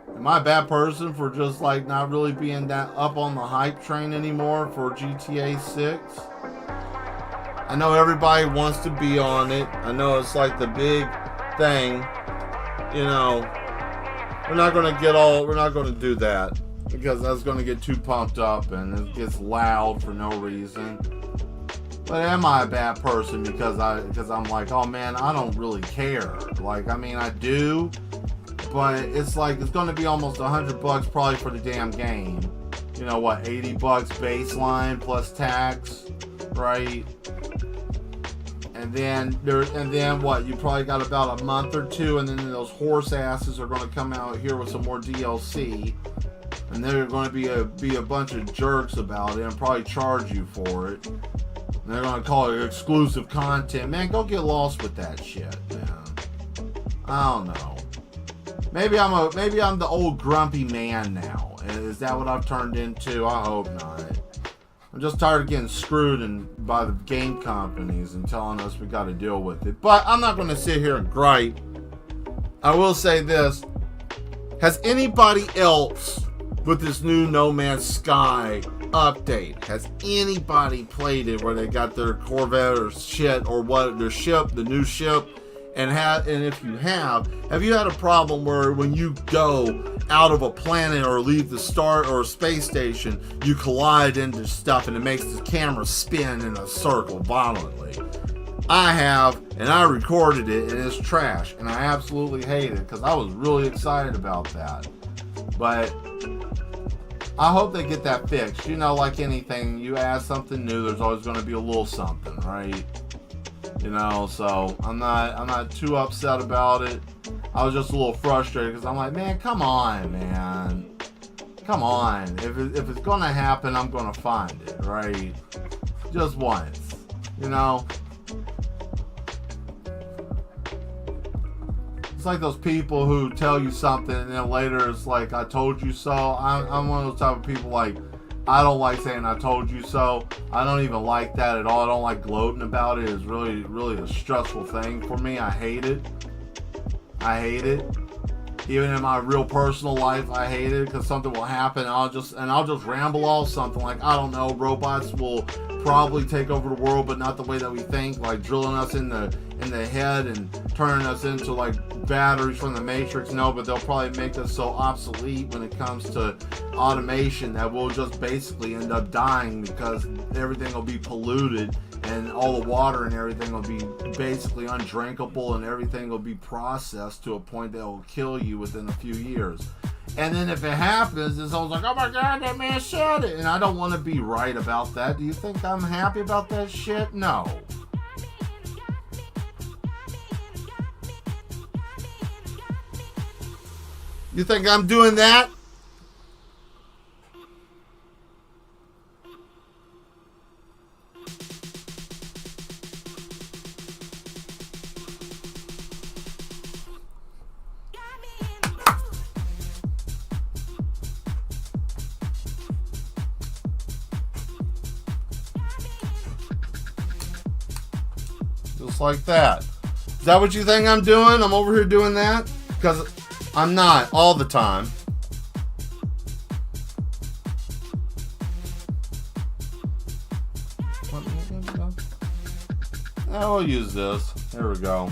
Am I a bad person for just like not really being that up on the hype train anymore for GTA 6? I know everybody wants to be on it. I know it's like the big thing. We're not going to do that because that's going to get too pumped up and it gets loud for no reason. But am I a bad person because I'm like, oh man, I don't really care. Like, I mean, I do. But it's like, it's going to be almost $100 probably for the damn game. $80 baseline plus tax, right? And then what? You probably got about a month or two, and then those horse asses are going to come out here with some more DLC, and they're going to be a bunch of jerks about it and probably charge you for it. And they're going to call it exclusive content. Man, go get lost with that shit, man. I don't know. Maybe I'm the old grumpy man now. Is that what I've turned into? I hope not. I'm just tired of getting screwed by the game companies and telling us we got to deal with it. But I'm not going to sit here and gripe. I will say this. Has anybody else with this new No Man's Sky update, has anybody played it where they got their Corvette or shit or what, their ship, the new ship? And if you have you had a problem where when you go out of a planet or leave the star or space station, you collide into stuff and it makes the camera spin in a circle violently? I have, and I recorded it, and it's trash, and I absolutely hate it because I was really excited about that. But I hope they get that fixed. Like anything, you add something new, there's always going to be a little something, right? So I'm not too upset about it. I was just a little frustrated because I'm like, man, come on, man. Come on. If it's going to happen, I'm going to find it, right? Just once, It's like those people who tell you something and then later it's like, I told you so. I'm one of those type of people, like, I don't like saying I told you so. I don't even like that at all. I don't like gloating about it. It's really, really a stressful thing for me. I hate it. Even in my real personal life, I hate it because something will happen and I'll just ramble off something like, I don't know, robots will probably take over the world, but not the way that we think, like drilling us in the head and turning us into like batteries from the Matrix. No, but they'll probably make us so obsolete when it comes to automation that we'll just basically end up dying because everything will be polluted and all the water and everything will be basically undrinkable and everything will be processed to a point that will kill you within a few years. And then if it happens, it's always like, oh my God, that man said it. And I don't want to be right about that. Do you think I'm happy about that shit? No. You think I'm doing that? Just like that. Is that what you think I'm doing? I'm over here doing that? Because I'm not all the time. I will use this. There we go.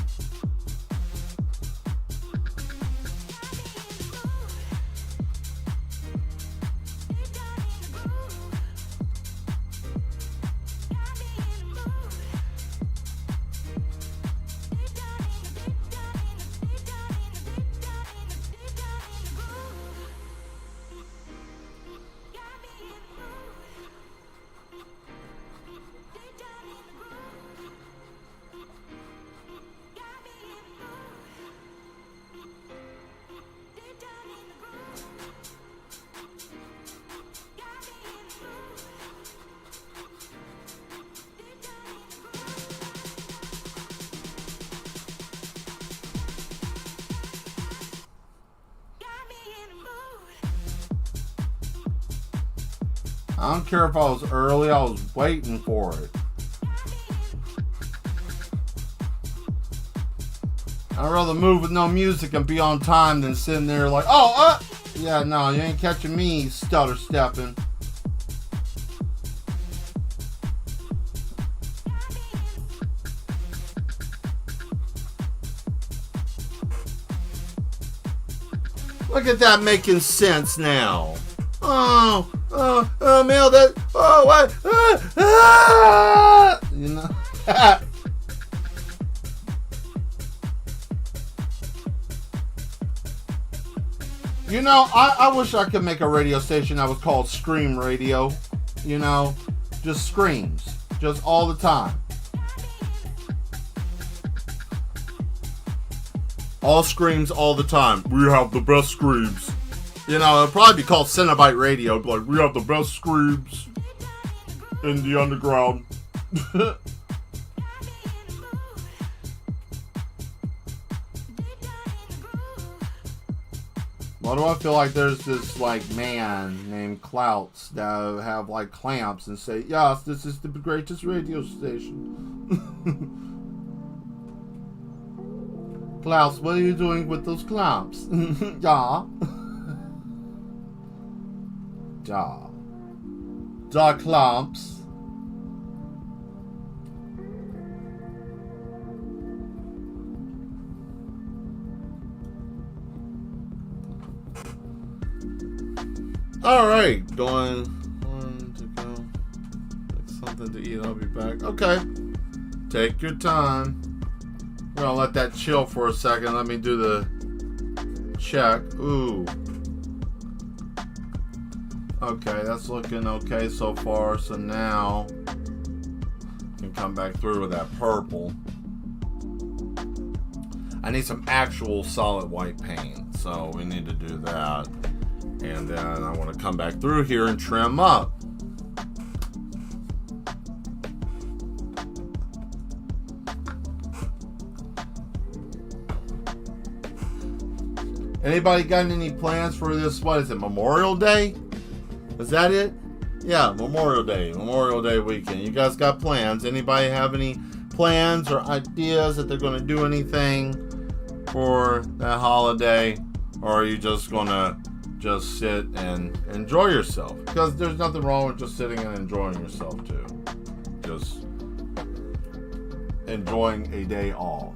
I don't care if I was early, I was waiting for it. I'd rather move with no music and be on time than sitting there like, yeah, no, you ain't catching me stutter stepping. Look at that making sense now. Mel, that, what? You know? You know, I wish I could make a radio station that was called Scream Radio. You know, just screams, just all the time. All screams all the time. We have the best screams. You know, it'll probably be called Cenobite Radio. Like, we have the best screams in the underground. Why do I feel like there's this, like, man named Clouts that have, like, clamps and say, yes, this is the greatest radio station. Clouts, what are you doing with those clamps? Yeah. Ja. Da clamps. Alright, going to go get something to eat. I'll be back. Okay. Take your time. We're gonna let that chill for a second. Let me do the check. Ooh. Okay, that's looking okay so far. So now I can come back through with that purple. I need some actual solid white paint, so we need to do that. And then I want to come back through here and trim up. Anybody got any plans for this? What is it, Memorial Day? Is that it? Yeah, Memorial Day weekend. You guys got plans? Anybody have any plans or ideas that they're going to do anything for that holiday? Or are you just going to just sit and enjoy yourself? Because there's nothing wrong with just sitting and enjoying yourself too. Just enjoying a day off.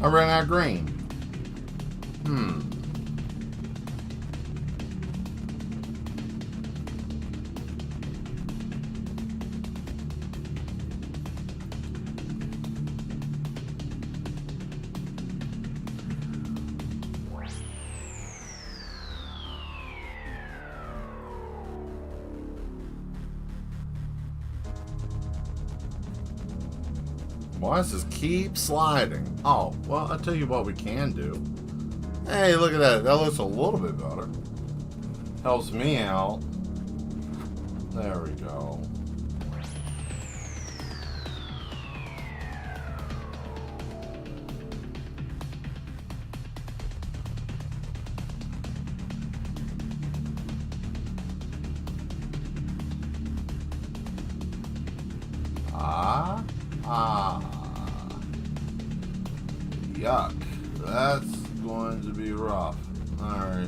I ran out of green. Why does this keep sliding? Oh, well, I'll tell you what we can do. Hey, look at that. That looks a little bit better. Helps me out. There we go. Yuck. That's going to be rough. Alright.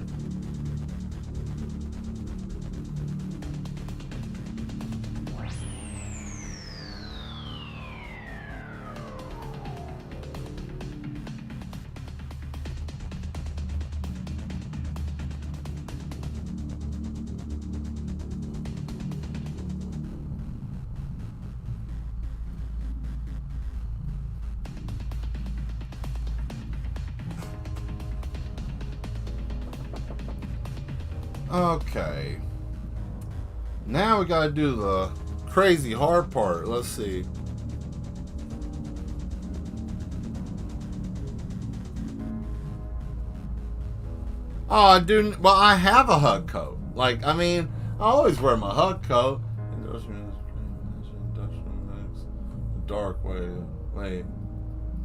Okay. Now we gotta do the crazy hard part. Let's see. Oh, I do. Well, I have a hug coat. Like, I mean, I always wear my hug coat. Dark way. Wait.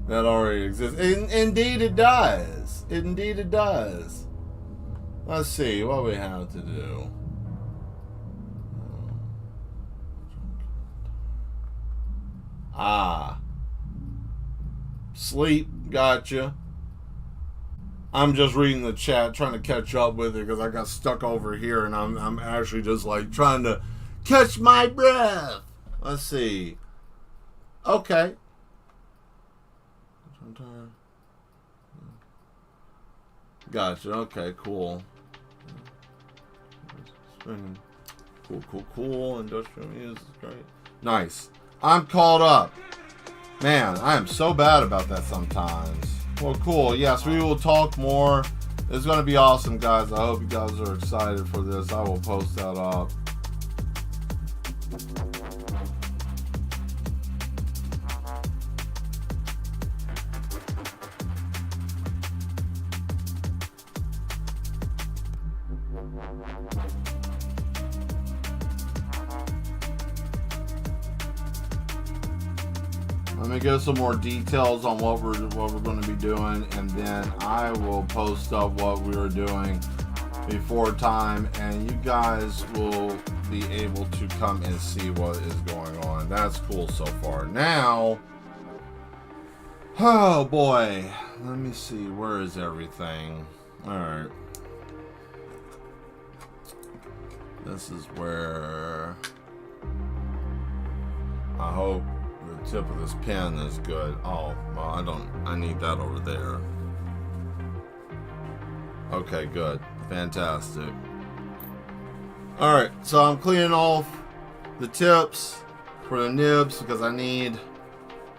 That already exists. Indeed it does. Indeed it does. Let's see what we have to do. Sleep. Gotcha. I'm just reading the chat, trying to catch up with it because I got stuck over here, and I'm actually just like trying to catch my breath. Let's see. Okay. Gotcha. Okay. Cool. Cool. Industrial music is great. Nice. I'm caught up. Man, I am so bad about that sometimes. Well, cool. Yes, we will talk more. It's going to be awesome, guys. I hope you guys are excited for this. I will post that up. Let me give some more details on what we're going to be doing, and then I will post up what we were doing before time, and you guys will be able to come and see what is going on. That's cool so far. Now, oh boy, let me see, where is everything? All right, this is where I hope the tip of this pen is good. Oh, well, I need that over there. Okay, good. Fantastic. Alright, so I'm cleaning off the tips for the nibs because I need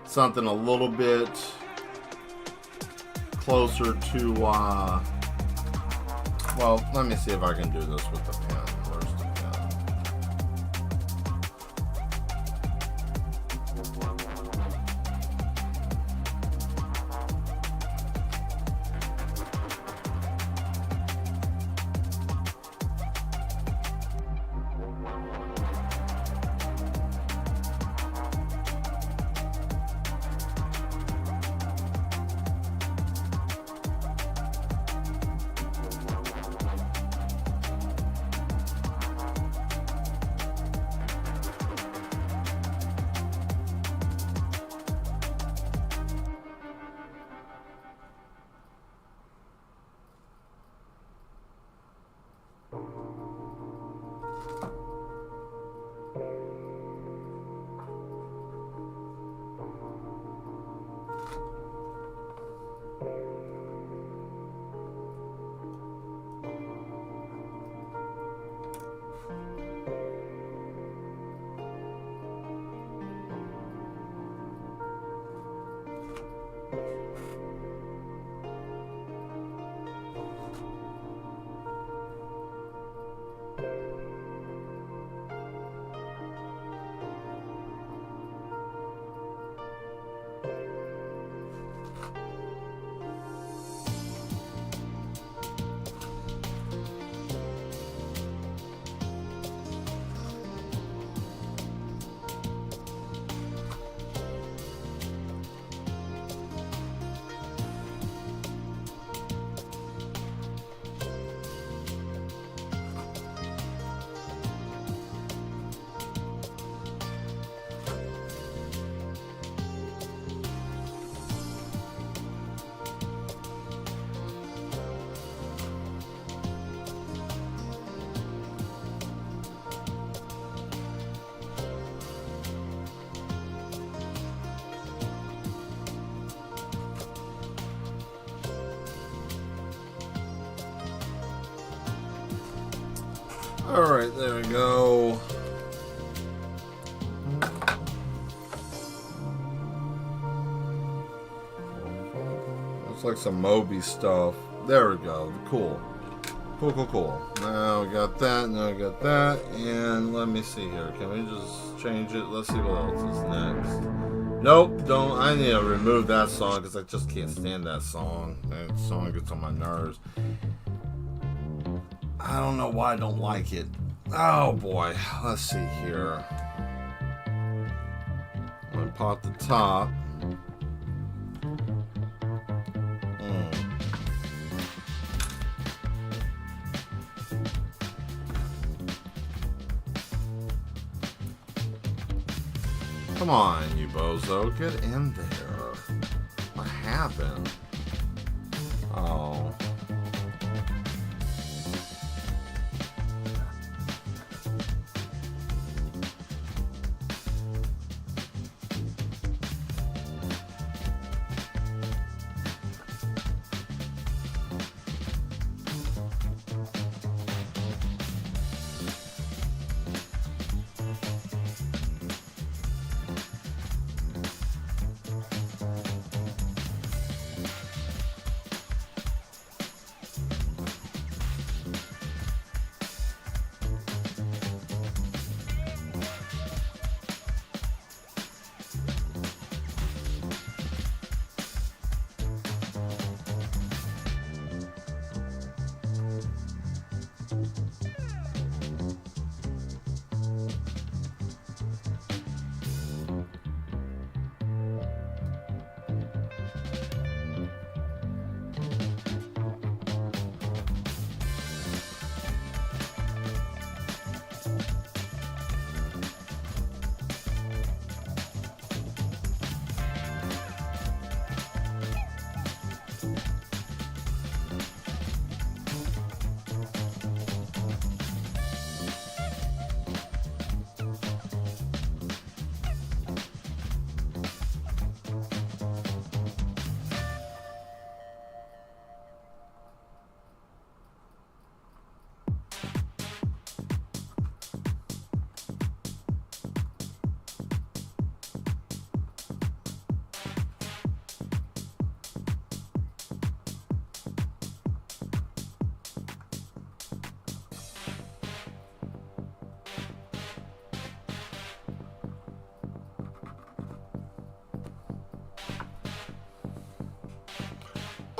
something a little bit closer to, well, let me see if I can do this with the pen. Where's the pen? Alright, there we go. Looks like some Moby stuff. There we go. Cool. Cool. Now we got that, now we got that. And let me see here. Can we just change it? Let's see what else is next. Nope, don't. I need to remove that song because I just can't stand that song. That song gets on my nerves. I don't know why I don't like it. Oh boy, let's see here. I'm gonna pop the top. Come on, you bozo, get in there. What happened? Oh.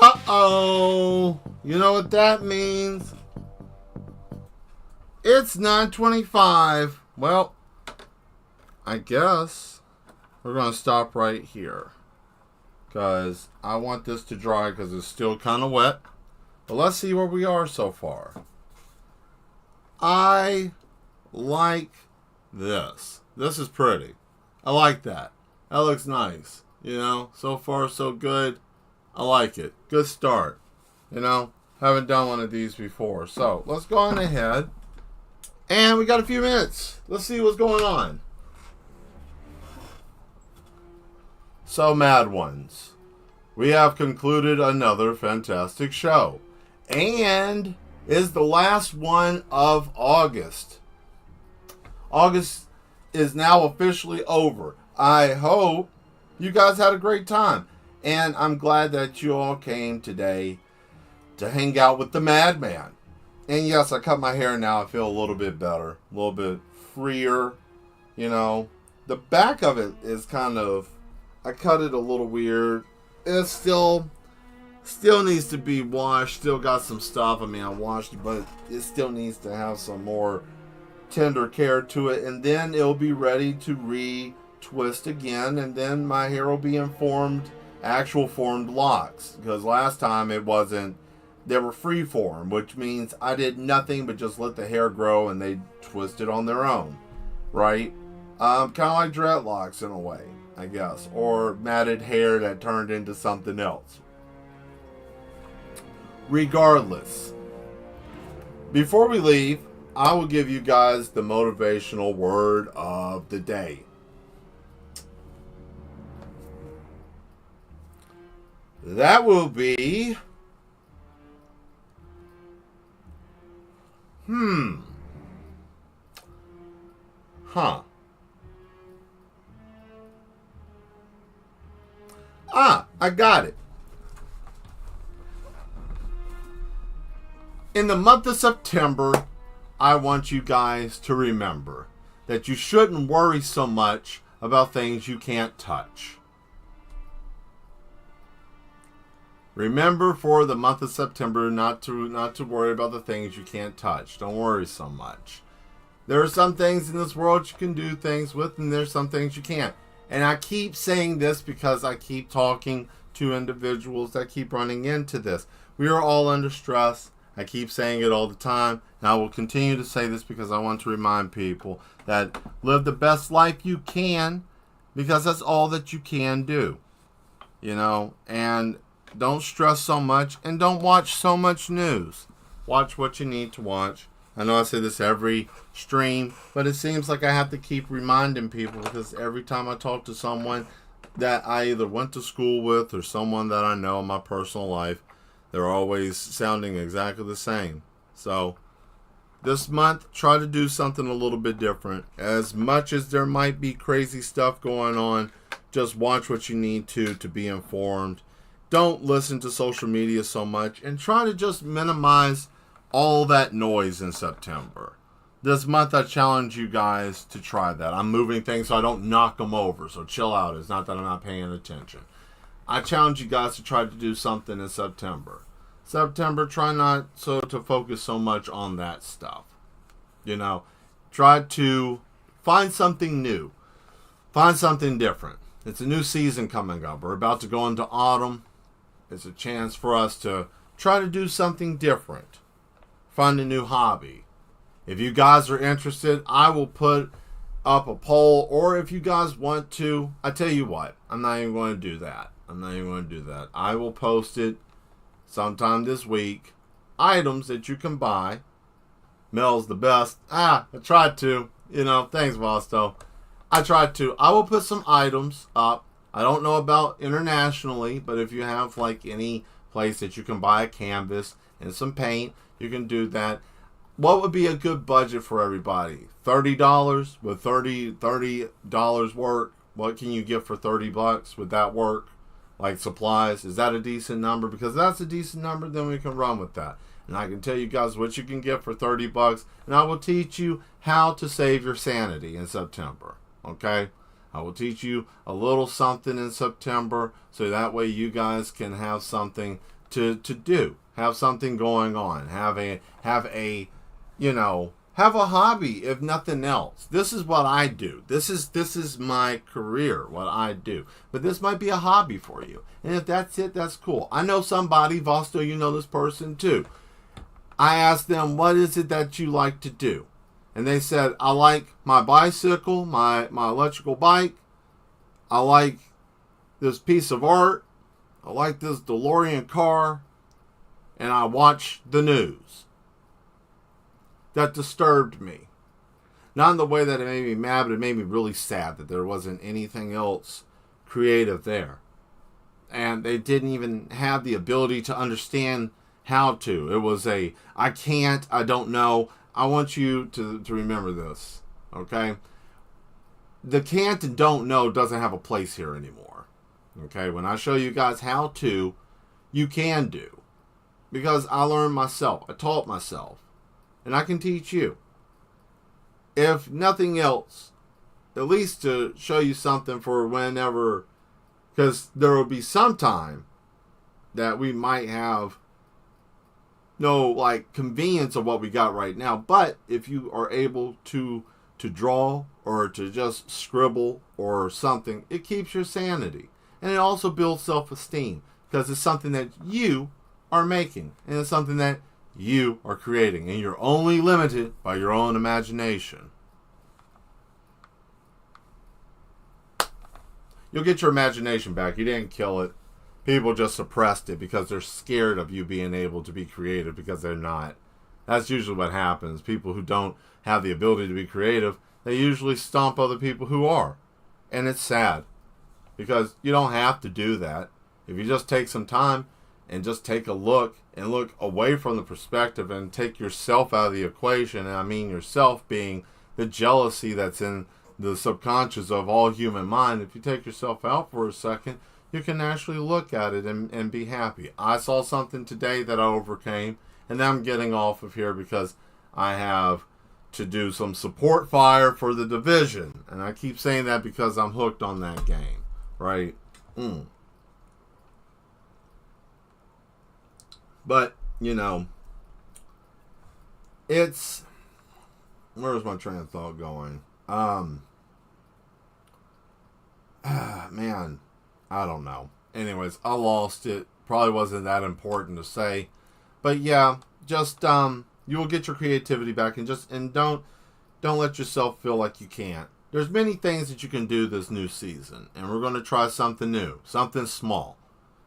Uh-oh. You know what that means? It's 9:25. Well, I guess we're going to stop right here. Because I want this to dry because it's still kind of wet. But let's see where we are so far. I like this. This is pretty. I like that. That looks nice. You know, so far so good. I like it. Good start. You know, haven't done one of these before. So let's go on ahead. And we got a few minutes. Let's see what's going on. So, Mad Ones, we have concluded another fantastic show. And is the last one of August. August is now officially over. I hope you guys had a great time. And I'm glad that you all came today to hang out with the Madman. And yes, I cut my hair now. I feel a little bit better. A little bit freer. You know, the back of it is kind of... I cut it a little weird. It's still needs to be washed. Still got some stuff. I mean, I washed it, but it still needs to have some more tender care to it. And then it'll be ready to re-twist again. And then my hair will be in actual formed locks. Because last time it wasn't... They were free form, which means I did nothing but just let the hair grow and they twisted on their own, right? Kind of like dreadlocks in a way, I guess, or matted hair that turned into something else. Regardless, before we leave, I will give you guys the motivational word of the day. That will be... I got it. In the month of September, I want you guys to remember that you shouldn't worry so much about things you can't touch. Remember for the month of September not to worry about the things you can't touch. Don't worry so much. There are some things in this world you can do things with, and there's some things you can't. And I keep saying this because I keep talking to individuals that keep running into this. We are all under stress. I keep saying it all the time, and I will continue to say this because I want to remind people that live the best life you can, because that's all that you can do. You know, and don't stress so much, and don't watch so much news. Watch what you need to watch. I know I say this every stream, but it seems like I have to keep reminding people because every time I talk to someone that I either went to school with or someone that I know in my personal life, they're always sounding exactly the same. So this month, try to do something a little bit different. As much as there might be crazy stuff going on, just watch what you need to be informed. Don't listen to social media so much, and try to just minimize all that noise in September. This month I challenge you guys to try that. I'm moving things so I don't knock them over, so chill out. It's not that I'm not paying attention. I challenge you guys to try to do something in September. September, try not to focus so much on that stuff. You know, try to find something new. Find something different. It's a new season coming up. We're about to go into autumn. It's a chance for us to try to do something different. Find a new hobby. If you guys are interested, I will put up a poll. Or if you guys want to, I tell you what, I'm not even going to do that. I will post it sometime this week. Items that you can buy. Mel's the best. I tried to. Thanks, Vosto. I tried to. I will put some items up. I don't know about internationally, but if you have like any place that you can buy a canvas and some paint, you can do that. What would be a good budget for everybody? $30? Would $30 work? What can you get for $30? Would that work? Like supplies? Is that a decent number? Because if that's a decent number, then we can run with that. And I can tell you guys what you can get for $30, and I will teach you how to save your sanity in September. Okay? I will teach you a little something in September, so that way you guys can have something to do. Have something going on. Have a hobby, if nothing else. This is what I do. This is my career, what I do. But this might be a hobby for you. And if that's it, that's cool. I know somebody, Vosto, you know this person too. I asked them, what is it that you like to do? And they said, I like my bicycle, my electrical bike. I like this piece of art. I like this DeLorean car. And I watch the news. That disturbed me. Not in the way that it made me mad, but it made me really sad that there wasn't anything else creative there. And they didn't even have the ability to understand how to. It was I can't, I don't know. I want you to remember this, okay? The can't and don't know doesn't have a place here anymore. Okay, when I show you guys how to, you can do. Because I learned myself. I taught myself. And I can teach you. If nothing else, at least to show you something for whenever, because there will be some time that we might have no like convenience of what we got right now. But if you are able to draw or to just scribble or something, it keeps your sanity. And it also builds self-esteem because it's something that you are making and it's something that you are creating, and you're only limited by your own imagination. You'll get your imagination back. You didn't kill it. People just suppressed it because they're scared of you being able to be creative because they're not. That's usually what happens. People who don't have the ability to be creative, they usually stomp other people who are. And it's sad because you don't have to do that. If you just take some time and just take a look and look away from the perspective and take yourself out of the equation, and I mean yourself being the jealousy that's in the subconscious of all human mind. If you take yourself out for a second, you can actually look at it and be happy. I saw something today that I overcame, and I'm getting off of here because I have to do some support fire for the division. And I keep saying that because I'm hooked on that game, right? But, you know, it's... Where's my train of thought going? Man, I don't know. Anyways, I lost it. Probably wasn't that important to say. But yeah, just, you will get your creativity back, and don't let yourself feel like you can't. There's many things that you can do this new season, and we're going to try something new, something small.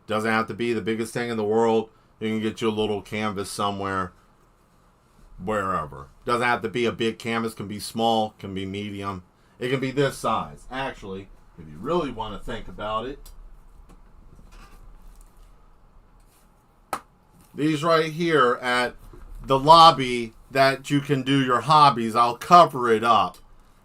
Doesn't have to be the biggest thing in the world. You can get you a little canvas somewhere, wherever. Doesn't have to be a big canvas. Can be small, can be medium. It can be this size. Actually, if you really want to think about it, these right here at the lobby that you can do your hobbies, I'll cover it up.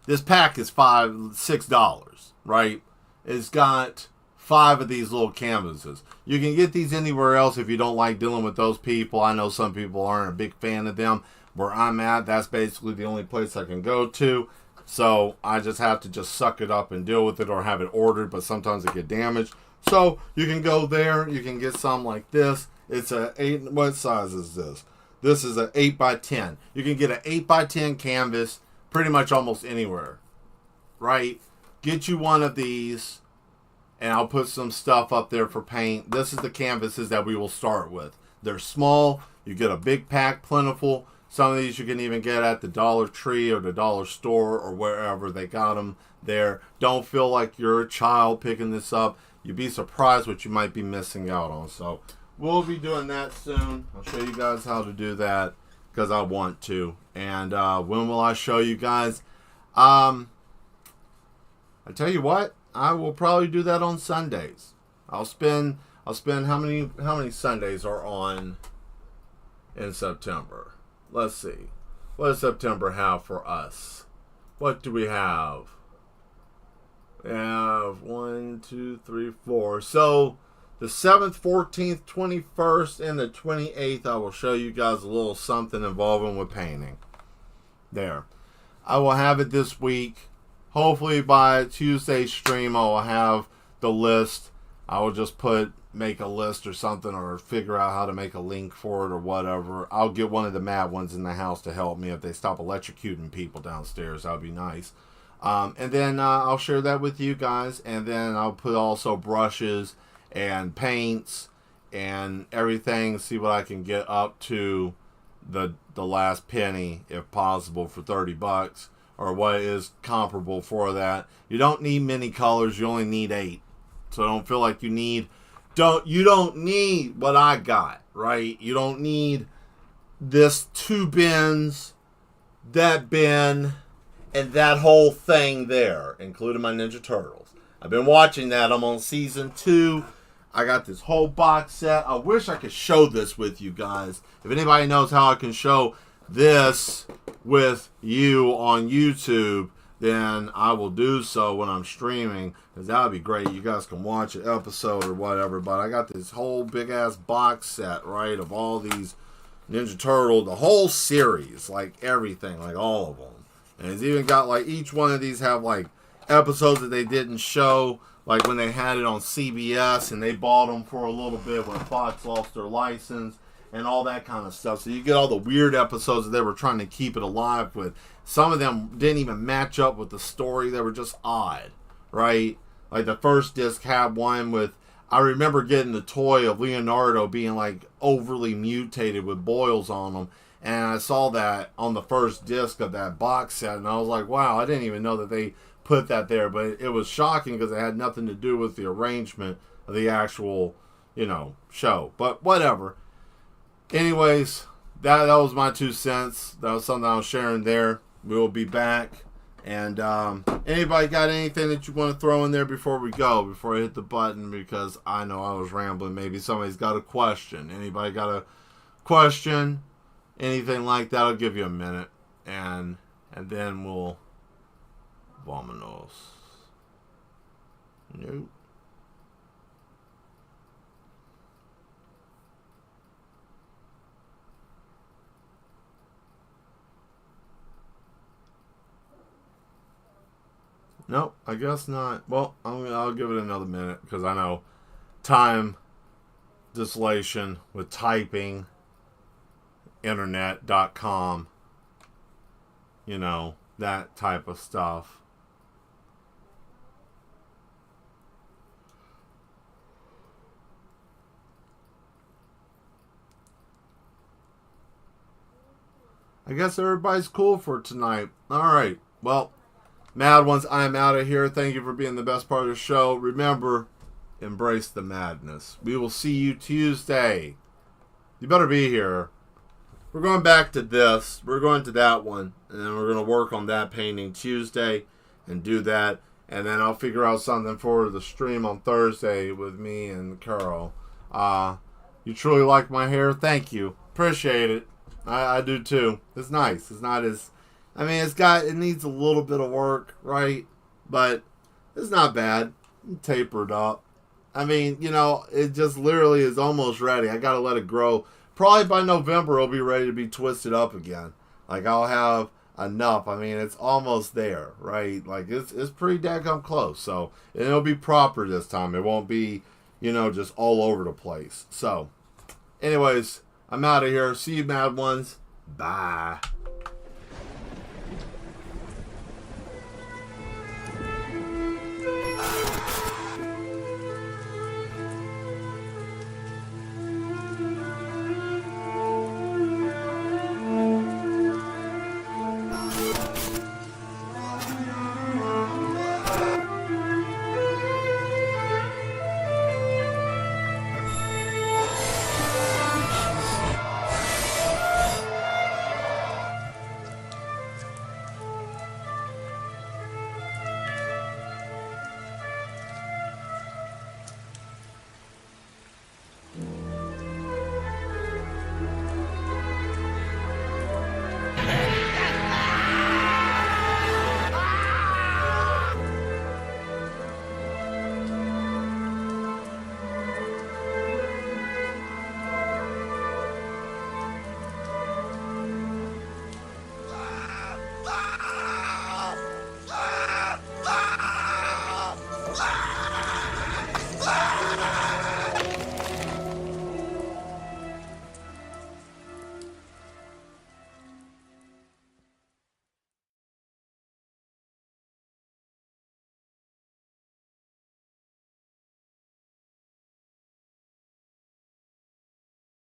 This pack is $6, right? It's got 5 of these little canvases. You can get these anywhere else if you don't like dealing with those people. I know some people aren't a big fan of them. Where I'm at, that's basically the only place I can go to. So I just have to just suck it up and deal with it, or have it ordered, but sometimes it get damaged. So you can go there. You can get some like this. It's a 8. What size is this? This is an 8x10. You can get an 8x10 canvas pretty much almost anywhere, right? Get you one of these, and I'll put some stuff up there for paint. This is the canvases that we will start with. They're small. You get a big pack, plentiful. Some of these you can even get at the Dollar Tree or the Dollar Store or wherever they got them there. Don't feel like you're a child picking this up. You'd be surprised what you might be missing out on. So we'll be doing that soon. I'll show you guys how to do that because I want to. And when will I show you guys? I tell you what, I will probably do that on Sundays. I'll spend how many Sundays are on in September? Let's see. What does September have for us? What do we have? We have 1, 2, 3, 4. So the 7th, 14th, 21st, and the 28th, I will show you guys a little something involving with painting. There. I will have it this week. Hopefully by Tuesday's stream, I will have the list. I will just make a list or something, or figure out how to make a link for it or whatever. I'll get one of the mad ones in the house to help me if they stop electrocuting people downstairs. That would be nice. And then I'll share that with you guys. And then I'll put also brushes and paints and everything. See what I can get up to the last penny, if possible, for $30, or what is comparable for that. You don't need many colors. You only need 8. So don't feel like you don't need what I got, right? You don't need this 2 bins, that bin, and that whole thing there, including my Ninja Turtles. I've been watching that. I'm on season 2. I got this whole box set. I wish I could show this with you guys. If anybody knows how I can show this with you on YouTube, then I will do so when I'm streaming, because that would be great. You guys can watch an episode or whatever, but I got this whole big-ass box set, right, of all these Ninja Turtle, the whole series, like everything, like all of them. And it's even got, like, each one of these have, like, episodes that they didn't show, like when they had it on CBS and they bought them for a little bit when Fox lost their license and all that kind of stuff. So you get all the weird episodes that they were trying to keep it alive with. Some of them didn't even match up with the story. They were just odd, right? Like the first disc had one with, I remember getting the toy of Leonardo being like overly mutated with boils on them. And I saw that on the first disc of that box set. And I was like, wow, I didn't even know that they put that there. But it was shocking because it had nothing to do with the arrangement of the actual, show. But whatever. Anyways, that was my 2 cents. That was something I was sharing there. We will be back. And anybody got anything that you want to throw in there before we go, before I hit the button? Because I know I was rambling. Maybe somebody's got a question. Anybody got a question? Anything like that? I'll give you a minute. And then we'll... Vamonos. Nope. Nope, I guess not. Well, I'll give it another minute because I know time dilation with typing, internet.com, that type of stuff. I guess everybody's cool for tonight. All right. Well, Mad Ones, I'm out of here. Thank you for being the best part of the show. Remember, embrace the madness. We will see you Tuesday. You better be here. We're going back to this. We're going to that one. And then we're going to work on that painting Tuesday and do that. And then I'll figure out something for the stream on Thursday with me and Carol. You truly like my hair? Thank you. Appreciate it. I do too. It's nice. It's not as... it needs a little bit of work, right? But it's not bad. Tapered up. It just literally is almost ready. I gotta let it grow. Probably by November it'll be ready to be twisted up again. Like I'll have enough. It's almost there, right? Like it's pretty daggum close. So and it'll be proper this time. It won't be, just all over the place. So anyways, I'm out of here. See you, Mad Ones. Bye.